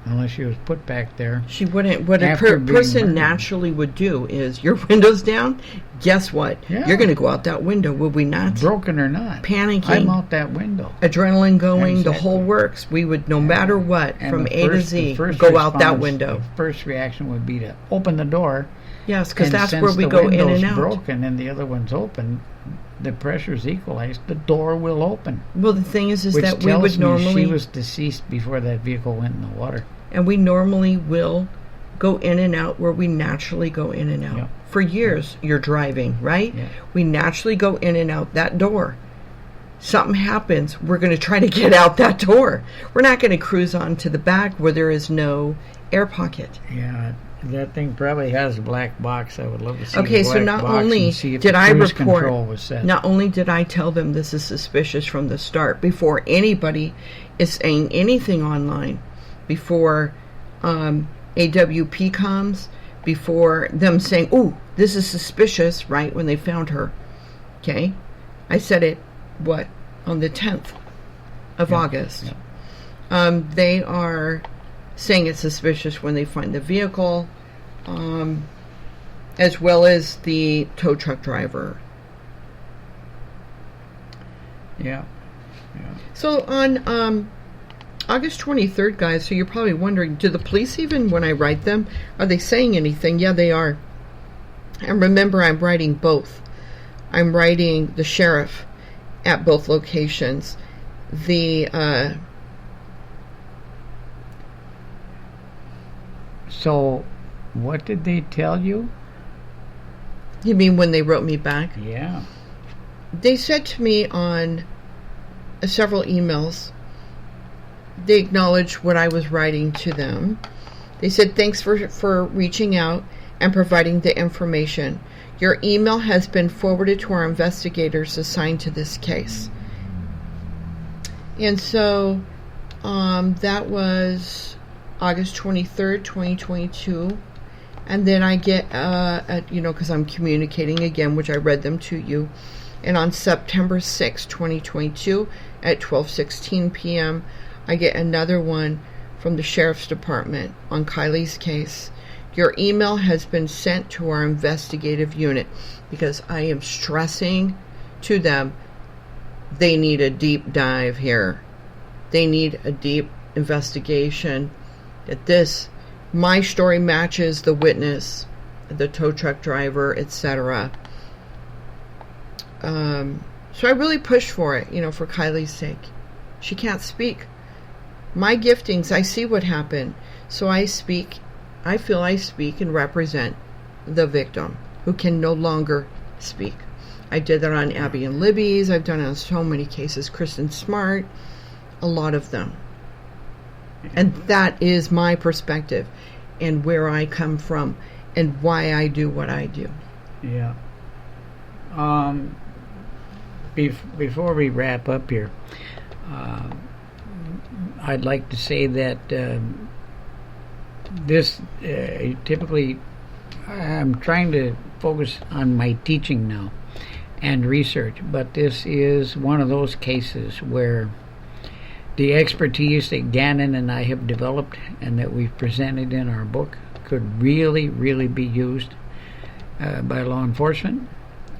Unless she was put back there. She wouldn't. What a person naturally would do is, your window's down, guess what? Yeah. You're going to go out that window, would we not? Broken or not. Panicking. I'm out that window. Adrenaline going, the whole works. We would, no matter what, and from A to Z, go out that window. The first reaction would be to open the door. Yes, because that's where we go in and out. Since the window's broken and the other one's open, the pressure's equalized, the door will open. Well, the thing is that we would normally... she was deceased before that vehicle went in the water. And we normally will go in and out where we naturally go in and out. Yep. For years, you're driving, right? Yep. We naturally go in and out that door. Something happens, we're going to try to get out that door. We're not going to cruise on to the back where there is no air pocket. Yeah, that thing probably has a black box. I would love to see okay, the black so not box only and see if did the I cruise report, control was set. Not only did I tell them this is suspicious from the start, before anybody is saying anything online, before AWP comes, before them saying, "Ooh, this is suspicious," right, when they found her. Okay? I said it, on the 10th of August. Yeah. They are saying it's suspicious when they find the vehicle. as well as the tow truck driver. Yeah. So on August 23rd, guys, so you're probably wondering, do the police even, when I write them, are they saying anything? Yeah, they are. And remember, I'm writing both. I'm writing the sheriff at both locations. So, what did they tell you? You mean when they wrote me back? Yeah. They said to me on several emails, they acknowledged what I was writing to them. They said, thanks for reaching out and providing the information. Your email has been forwarded to our investigators assigned to this case. And so that was August 23rd, 2022. And then I get, because I'm communicating again, which I read them to you. And on September 6th, 2022, at 12:16 p.m., I get another one from the Sheriff's Department on Kiely's case. Your email has been sent to our investigative unit, because I am stressing to them they need a deep dive here. They need a deep investigation. That my story matches the witness, the tow truck driver, etc. So I really pushed for it, for Kiely's sake. She can't speak. My giftings, I see what happened. So I speak. I feel I speak and represent the victim who can no longer speak. I did that on Abby and Libby's. I've done it on so many cases. Kristen Smart, a lot of them. And that is my perspective and where I come from and why I do what I do. Yeah. Before we wrap up here, I'd like to say that this typically, I'm trying to focus on my teaching now and research, but this is one of those cases where the expertise that Gannon and I have developed and that we've presented in our book could really, really be used by law enforcement.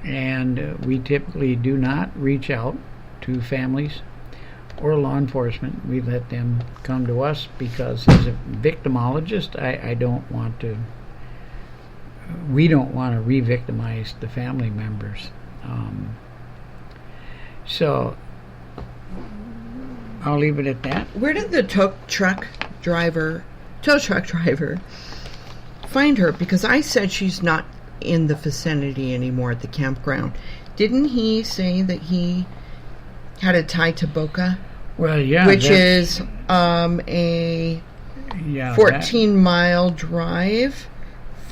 And we typically do not reach out to families or law enforcement. We let them come to us because as a victimologist, we don't want to re-victimize the family members. So I'll leave it at that. Where did the tow truck driver find her? Because I said she's not in the vicinity anymore at the campground. Didn't he say that he had a tie to Boca? Well, yeah. Which is a 14-mile drive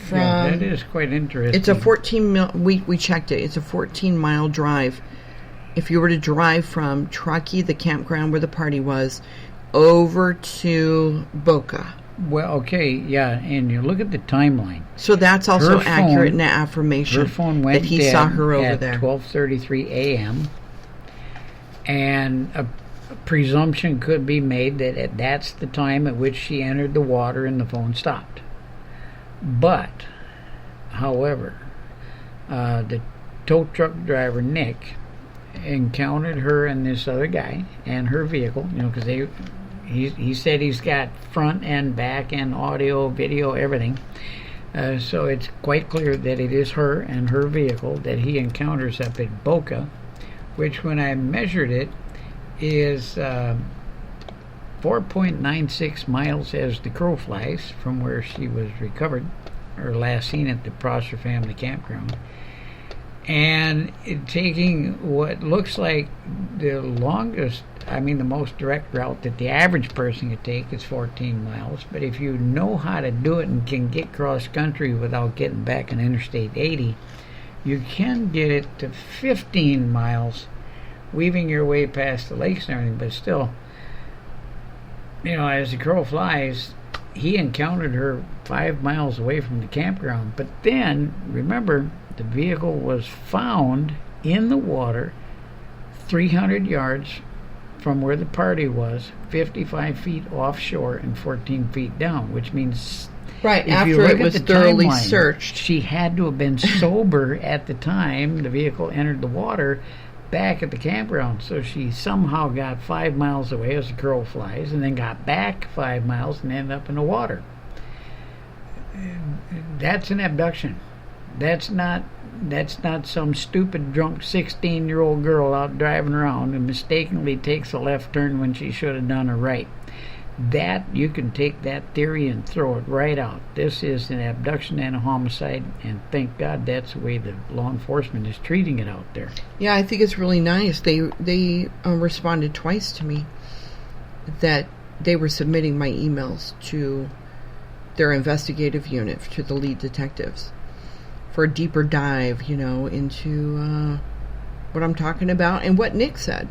from... Yeah, that is quite interesting. It's a 14-mile... We checked it. It's a 14-mile drive. If you were to drive from Truckee, the campground where the party was, over to Boca. Well, okay, yeah, and you look at the timeline. So that's also accurate in the affirmation. Her phone went that he saw her over at there. 12:33 a.m. And a presumption could be made that that's the time at which she entered the water and the phone stopped. But, however, the tow truck driver, Nick, encountered her and this other guy and her vehicle, because he said he's got front and back and audio, video, everything. So it's quite clear that it is her and her vehicle that he encounters up at Boca, which when I measured it is 4.96 miles as the crow flies from where she was recovered or last seen at the Prosser family campground. And taking what looks like the most direct route that the average person could take is 14 miles. But if you know how to do it and can get cross country without getting back on Interstate 80, you can get it to 15 miles, weaving your way past the lakes and everything. But still, as the crow flies, he encountered her 5 miles away from the campground. But then, remember, the vehicle was found in the water 300 yards from where the party was, 55 feet offshore and 14 feet down, which means Right, If after you look it at was the thoroughly timeline, searched. she had to have been sober at the time the vehicle entered the water back at the campground. So she somehow got 5 miles away as the crow flies, and then got back 5 miles and ended up in the water. That's an abduction. That's not some stupid drunk 16-year-old girl out driving around and mistakenly takes a left turn when she should have done a right. That, you can take that theory and throw it right out. This is an abduction and a homicide, and thank God that's the way the law enforcement is treating it out there. Yeah, I think it's really nice. They responded twice to me that they were submitting my emails to their investigative unit, to the lead detectives, for a deeper dive, into what I'm talking about and what Nick said,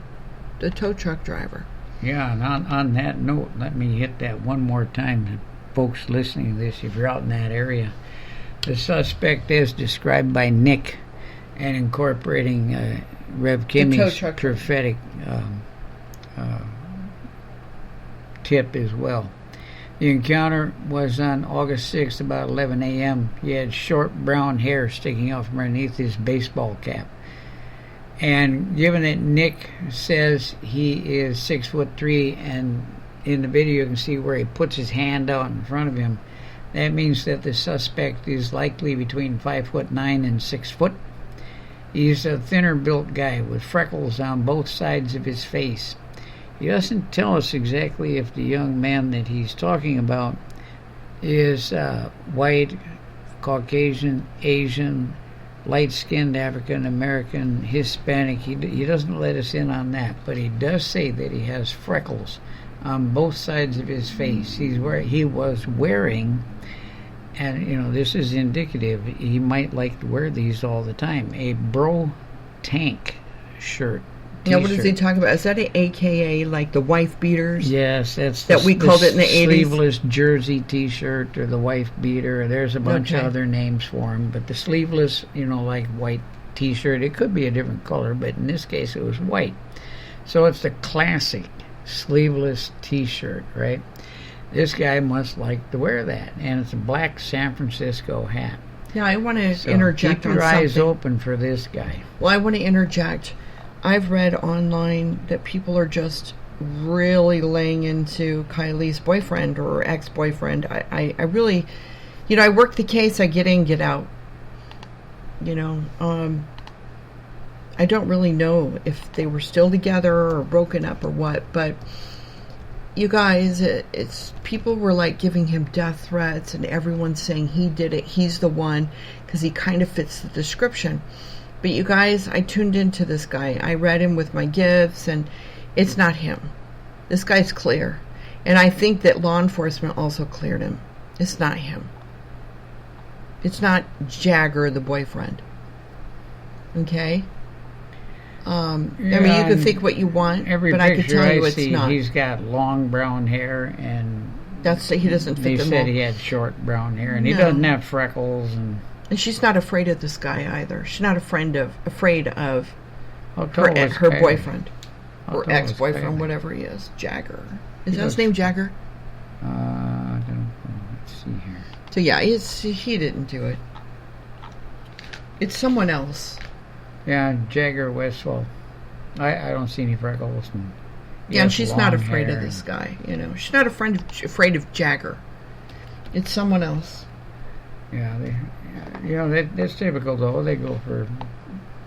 the tow truck driver. Yeah, and on that note, let me hit that one more time. Folks listening to this, if you're out in that area, the suspect is described by Nick and incorporating Rev Kymmy's prophetic tip as well. The encounter was on August 6th, about 11 a.m. He had short brown hair sticking out from underneath his baseball cap. And given that Nick says he is 6'3", and in the video you can see where he puts his hand out in front of him, that means that the suspect is likely between 5'9" and 6 foot. He's a thinner built guy with freckles on both sides of his face. He doesn't tell us exactly if the young man that he's talking about is white, Caucasian, Asian, light-skinned, African-American, Hispanic. He doesn't let us in on that, but he does say that he has freckles on both sides of his face. He was wearing, and this is indicative, he might like to wear these all the time, a bro tank shirt. Now, what does he talk about? Is that an AKA, like the wife beaters? Yes, that's that we called it in the 80s. Sleeveless jersey T-shirt, or the wife beater. There's a bunch of other names for them, but the sleeveless, like white T-shirt. It could be a different color, but in this case, it was white. So it's the classic sleeveless T-shirt, right? This guy must like to wear that, and it's a black San Francisco hat. Yeah, I want to interject on something. Keep your eyes open for this guy. Well, I want to interject. I've read online that people are just really laying into Kiely's boyfriend or ex-boyfriend. I really, I work the case, I get in, get out. I don't really know if they were still together or broken up or what, but you guys, it's people were like giving him death threats, and everyone's saying he did it, he's the one, because he kind of fits the description. But you guys, I tuned into this guy. I read him with my gifts, and it's not him. This guy's clear. And I think that law enforcement also cleared him. It's not him. It's not Jagger, the boyfriend. Okay? I mean, you can think what you want, but I can tell you it's not. He's got long brown hair, and he doesn't fit the mold. They said he had short brown hair, and he doesn't have freckles, and she's not afraid of this guy either. She's not afraid of her boyfriend or ex-boyfriend, whatever he is. Jagger. Is that his name, Jagger? I don't know. Let's see here. So yeah, he didn't do it. It's someone else. Yeah, Jagger Westfall. I don't see any freckles. And she's not afraid of this guy. She's not afraid of Jagger. It's someone else. Yeah, that's typical though. They go for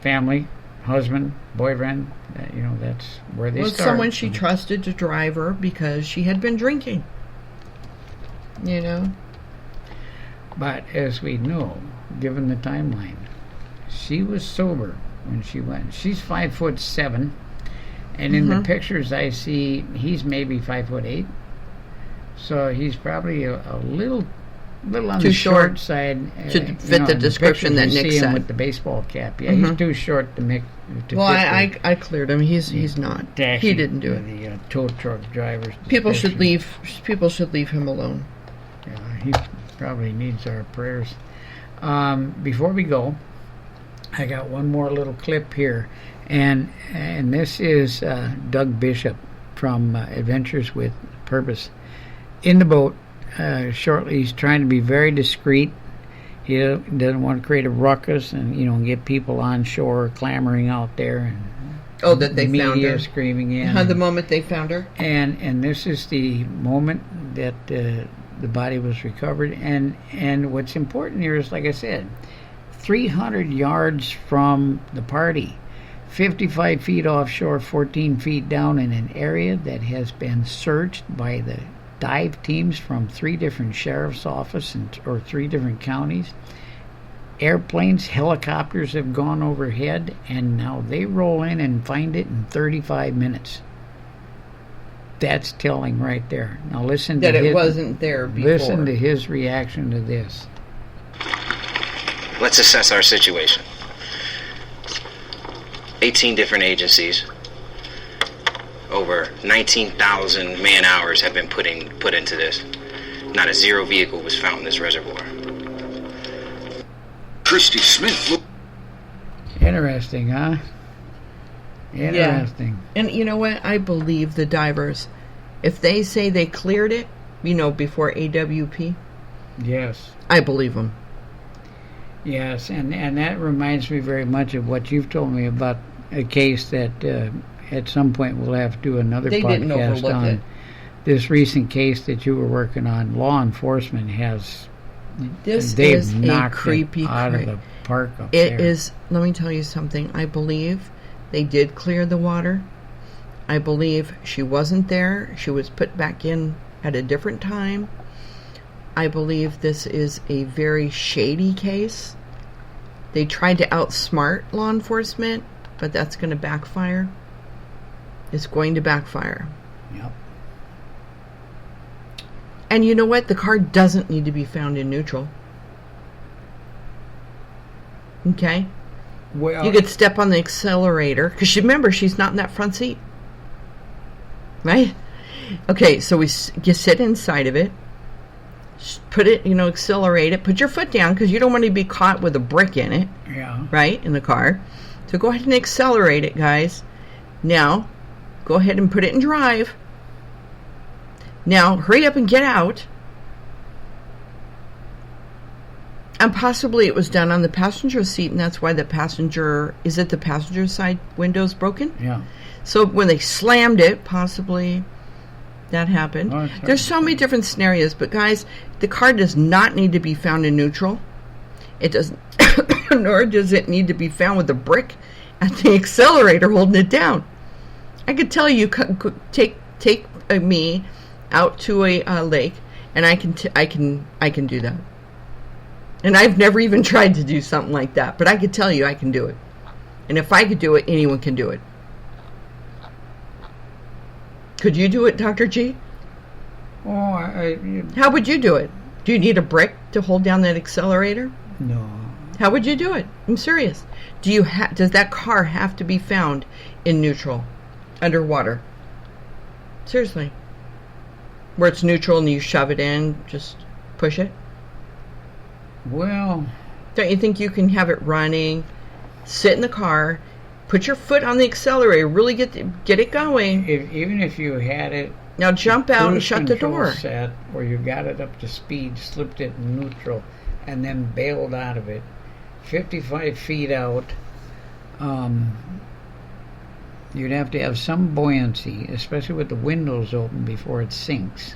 family, husband, boyfriend. That's where they start. Someone she trusted to drive her because she had been drinking. But as we know, given the timeline, she was sober when she went. She's 5'7", and in the pictures I see, he's maybe 5'8". So he's probably a little on the short side to fit the description that Nick see him said with the baseball cap. Yeah, he's too short to make. I cleared him. He's not. He didn't do it. The tow truck drivers. People should leave him alone. Yeah, he probably needs our prayers. Before we go, I got one more little clip here, and this is Doug Bishop from Adventures with Purpose. In the boat, shortly. He's trying to be very discreet. He doesn't want to create a ruckus and get people on shore clamoring out there and that they found her, screaming in. The moment they found her, and this is the moment that the body was recovered. And what's important here is, like I said, 300 yards from the party, 55 feet offshore, 14 feet down, in an area that has been searched by the dive teams from 3 different sheriff's offices or 3 different counties. Airplanes, helicopters have gone overhead, and now they roll in and find it in 35 minutes. That's telling right there. Now listen to it wasn't there before. Listen to his reaction to this. Let's assess our situation. 18 different agencies. Over 19,000 man-hours have been put into this. Not a zero vehicle was found in this reservoir. Christy Smith. Interesting, huh? Interesting. Yeah. And you know what? I believe the divers. If they say they cleared it, before AWP. Yes. I believe them. Yes, and that reminds me very much of what you've told me about a case that at some point we'll have to do another podcast on. This recent case that you were working on. Law enforcement has... They've is knocked a creepy it out of the park up there. It is. Let me tell you something. I believe they did clear the water. I believe she wasn't there. She was put back in at a different time. I believe this is a very shady case. They tried to outsmart law enforcement, but that's going to backfire. It's going to backfire. Yep. And you know what? The car doesn't need to be found in neutral. Okay? Well, you could step on the accelerator, because remember, she's not in that front seat. Right? Okay, so you sit inside of it, put it, accelerate it, put your foot down, because you don't want to be caught with a brick in it. Yeah. Right? In the car. So go ahead and accelerate it, guys. Now, go ahead and put it in drive. Now, hurry up and get out. And possibly it was done on the passenger seat, and that's why the passenger side window's broken? Yeah. So when they slammed it, possibly that happened. Oh, there's so many different scenarios, but guys, the car does not need to be found in neutral. It doesn't, nor does it need to be found with a brick at the accelerator holding it down. I could tell you, take me out to a lake, and I can do that. And I've never even tried to do something like that, but I could tell you I can do it. And if I could do it, anyone can do it. Could you do it, Dr. G? Oh, How would you do it? Do you need a brick to hold down that accelerator? No. How would you do it? I'm serious. Does that car have to be found in neutral, underwater? Seriously. Where it's neutral and you shove it in, just push it? Well... Don't you think you can have it running, sit in the car, put your foot on the accelerator, really get it going? Even if you had it... Now jump out and shut the door. Set where you got it up to speed, slipped it in neutral, and then bailed out of it, 55 feet out, you'd have to have some buoyancy, especially with the windows open before it sinks.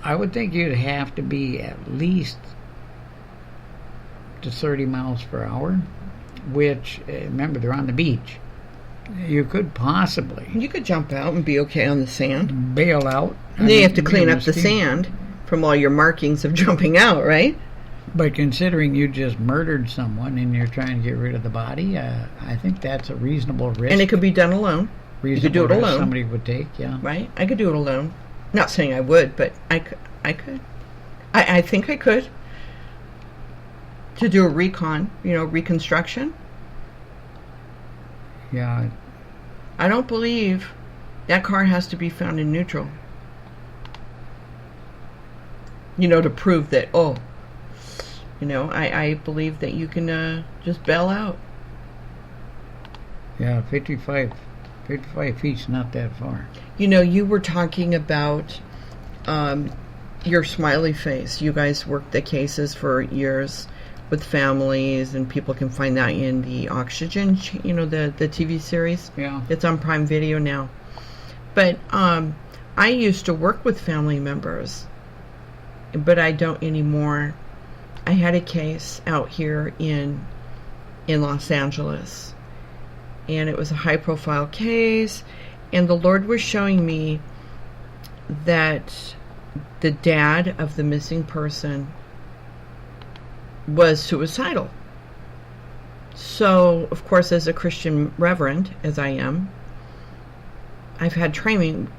I would think you'd have to be at least to 30 miles per hour, which, remember, they're on the beach. You could possibly... You could jump out and be okay on the sand. Bail out. And then you have to clean up the sand from all your markings of jumping out, right? But considering you just murdered someone and you're trying to get rid of the body, I think that's a reasonable risk. And it could be done alone. You could do it alone. Somebody would take, yeah. Right? I could do it alone. Not saying I would, but I could. I think I could. To do a reconstruction. Yeah. I don't believe that car has to be found in neutral. To prove that, I believe that you can just bail out. Yeah, 55 55 feet's not that far. You know, you were talking about your smiley face. You guys worked the cases for years with families, and people can find that in the Oxygen, you know, the TV series. Yeah. It's on Prime Video now. But I used to work with family members, but I don't anymore. I had a case out here in Los Angeles, and it was a high-profile case, and the Lord was showing me that the dad of the missing person was suicidal. So, of course, as a Christian reverend, as I am, I've had training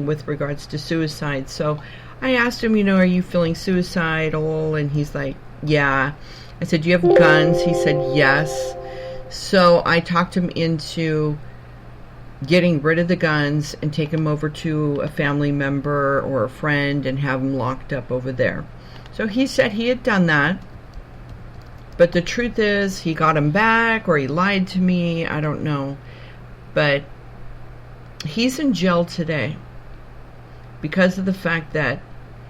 with regards to suicide. So I asked him, you know, are you feeling suicidal? And he's like, yeah. I said, do you have guns? He said, yes. So I talked him into getting rid of the guns and take him over to a family member or a friend and have him locked up over there. So he said he had done that. But the truth is, he got him back, or he lied to me. I don't know. But he's in jail today because of the fact that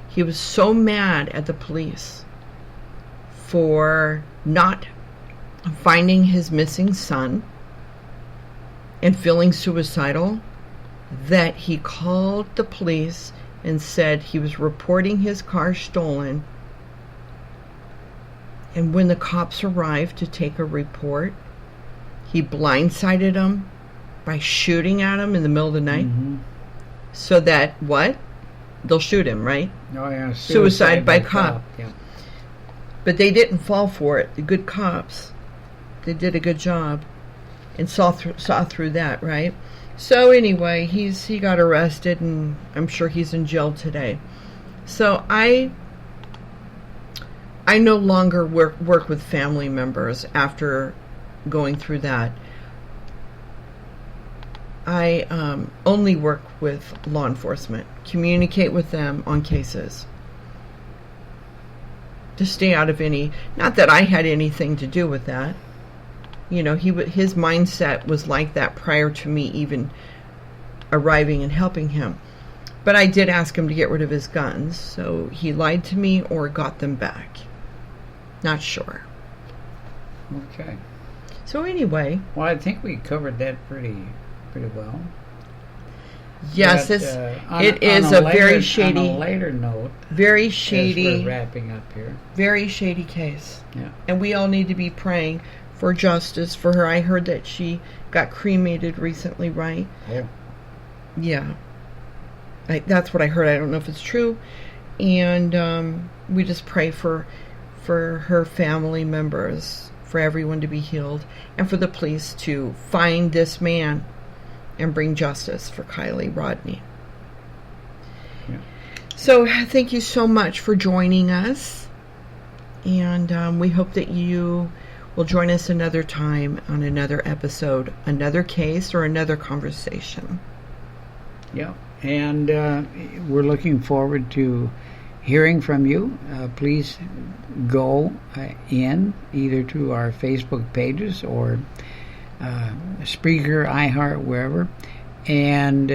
he was so mad at the police for not finding his missing son and feeling suicidal that he called the police and said he was reporting his car stolen. And when the cops arrived to take a report, he blindsided them by shooting at him in the middle of the night. Mm-hmm. So that, what? They'll shoot him, right? Oh, yeah. Suicide by cop. Yeah. But they didn't fall for it. The good cops, they did a good job and saw through that, right? So anyway, he got arrested, and I'm sure he's in jail today. So I no longer work with family members after going through that. I only work with law enforcement, communicate with them on cases, to stay out of any, not that I had anything to do with that. You know, his mindset was like that prior to me even arriving and helping him. But I did ask him to get rid of his guns, so he lied to me or got them back. Not sure. Okay. So anyway. Well, I think we covered that pretty well. Yes, but, it is a very shady. On a later note, very shady. As we're wrapping up here. Very shady case. Yeah. And we all need to be praying for justice for her. I heard that she got cremated recently, right? Yeah. Yeah. That's what I heard. I don't know if it's true. And we just pray for her family members, for everyone to be healed, and for the police to find this man and bring justice for Kiely Rodni. Yeah. So thank you so much for joining us, and we hope that you will join us another time on another episode, another case, or another conversation. Yeah, and we're looking forward to hearing from you. Please go in either to our Facebook pages or Spreaker, iHeart, wherever, and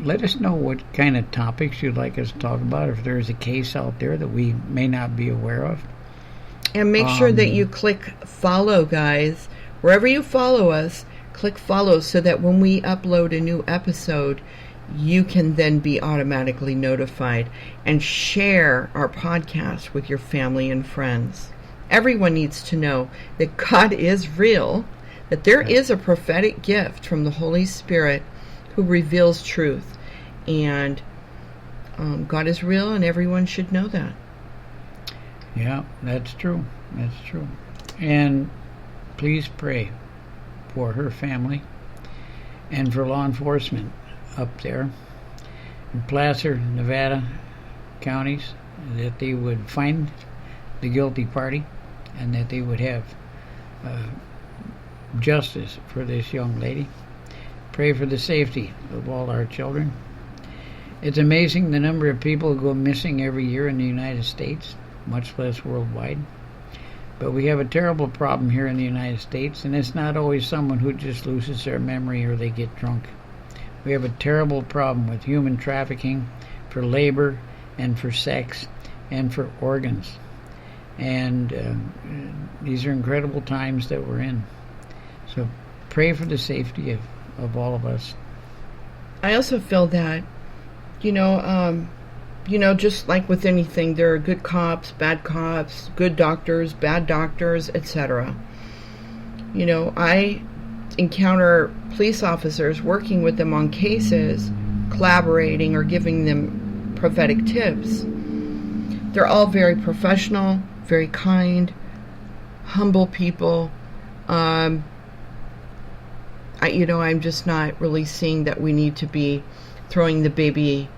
let us know what kind of topics you'd like us to talk about, if there's a case out there that we may not be aware of. And make sure that you click follow, guys. Wherever you follow us, click follow so that when we upload a new episode, you can then be automatically notified, and share our podcast with your family and friends. Everyone needs to know that God is real, that there is a prophetic gift from the Holy Spirit who reveals truth. And God is real, and everyone should know that. Yeah, that's true. That's true. And please pray for her family and for law enforcement up there in Placer, Nevada counties, that they would find the guilty party and that they would have justice for this young lady. Pray for the safety of all our children. It's amazing the number of people who go missing every year in the United States, much less worldwide. But we have a terrible problem here in the United States, and it's not always someone who just loses their memory or they get drunk. We have a terrible problem with human trafficking for labor and for sex and for organs. And these are incredible times that we're in. So pray for the safety of all of us. I also feel that, just like with anything, there are good cops, good doctors, bad doctors, etc. I encounter police officers working with them on cases, collaborating or giving them prophetic tips. They're all very professional, very kind, humble people. I'm just not really seeing that we need to be throwing the baby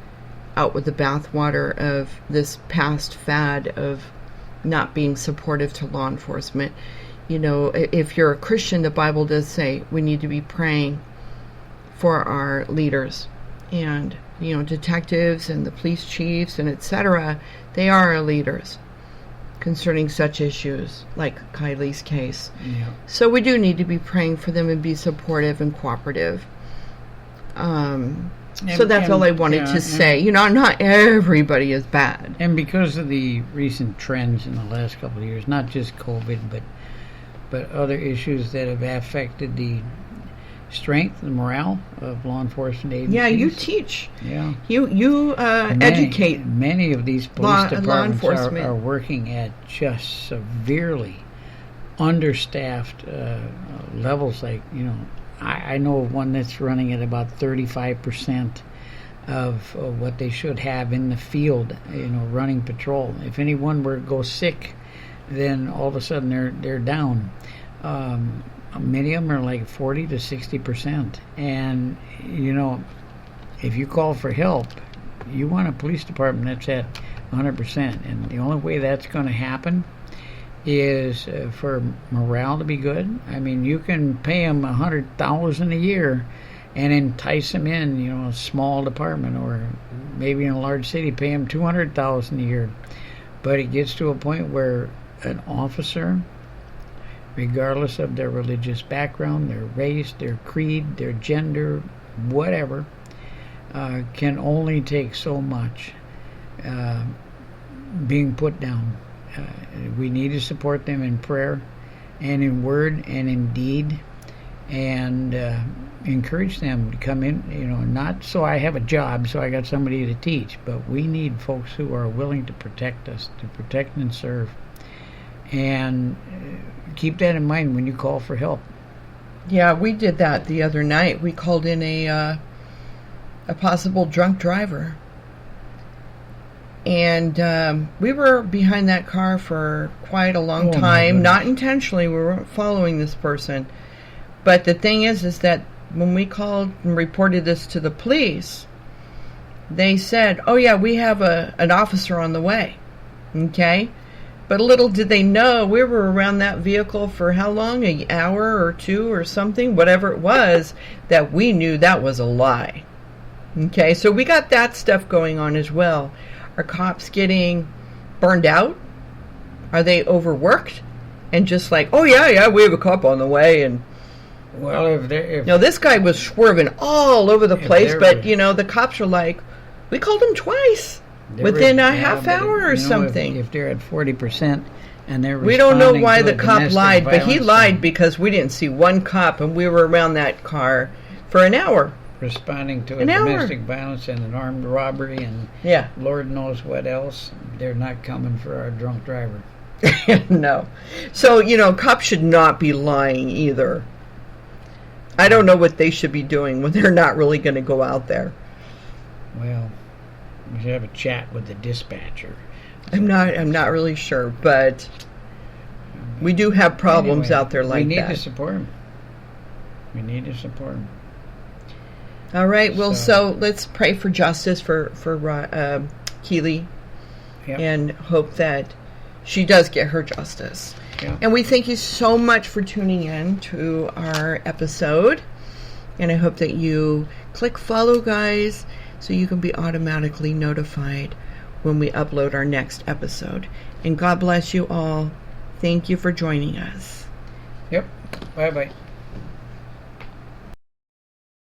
out with the bathwater of this past fad of not being supportive to law enforcement. If you're a Christian, the Bible does say we need to be praying for our leaders. And, detectives and the police chiefs and etc., they are our leaders concerning such issues like Kiely's case. Yeah. So we do need to be praying for them and be supportive and cooperative. So that's all I wanted to say. Not everybody is bad. And because of the recent trends in the last couple of years, not just COVID, but other issues that have affected the strength and morale of law enforcement agencies. Yeah, you teach. Yeah. You educate. Many of these police departments enforcement are working at just severely understaffed levels. Like, I know of one that's running at about 35% of what they should have in the field, running patrol. If anyone were to go sick, then all of a sudden they're down. Many of them are like 40 to 60%. And, if you call for help, you want a police department that's at 100%. And the only way that's going to happen is for morale to be good. I mean, you can pay them $100,000 a year and entice them in, a small department, or maybe in a large city, pay them $200,000 a year. But it gets to a point where an officer, regardless of their religious background, their race, their creed, their gender, whatever, can only take so much being put down. We need to support them in prayer and in word and in deed, and encourage them to come in, not so I have a job, so I got somebody to teach, but we need folks who are willing to protect us, to protect and serve. And keep that in mind when you call for help. Yeah, we did that the other night. We called in a possible drunk driver. And we were behind that car for quite a long time. Not intentionally. We weren't following this person. But the thing is that when we called and reported this to the police, they said, oh yeah, we have an officer on the way. Okay? But little did they know we were around that vehicle for how long? An hour or two or something? Whatever it was, that we knew that was a lie. Okay? So we got that stuff going on as well. Are cops getting burned out? Are they overworked? And just like, oh yeah, we have a cop on the way. And well, this guy was swerving all over the place, but the cops are like, we called him twice within a half hour or something. If they're at 40% and they're we don't know why the cop lied, but he lied because we didn't see one cop, and we were around that car for an hour. Responding to a domestic violence and an armed robbery and Lord knows what else, they're not coming for our drunk driver. No. So, cops should not be lying either. I don't know what they should be doing when they're not really going to go out there. Well, we should have a chat with the dispatcher. I'm not really sure, but we do have problems out there like that. We need to support them. We need to support them. All right. Well, so let's pray for justice for Kiely, and hope that she does get her justice. Yeah. And we thank you so much for tuning in to our episode. And I hope that you click follow, guys, so you can be automatically notified when we upload our next episode. And God bless you all. Thank you for joining us. Yep. Bye-bye.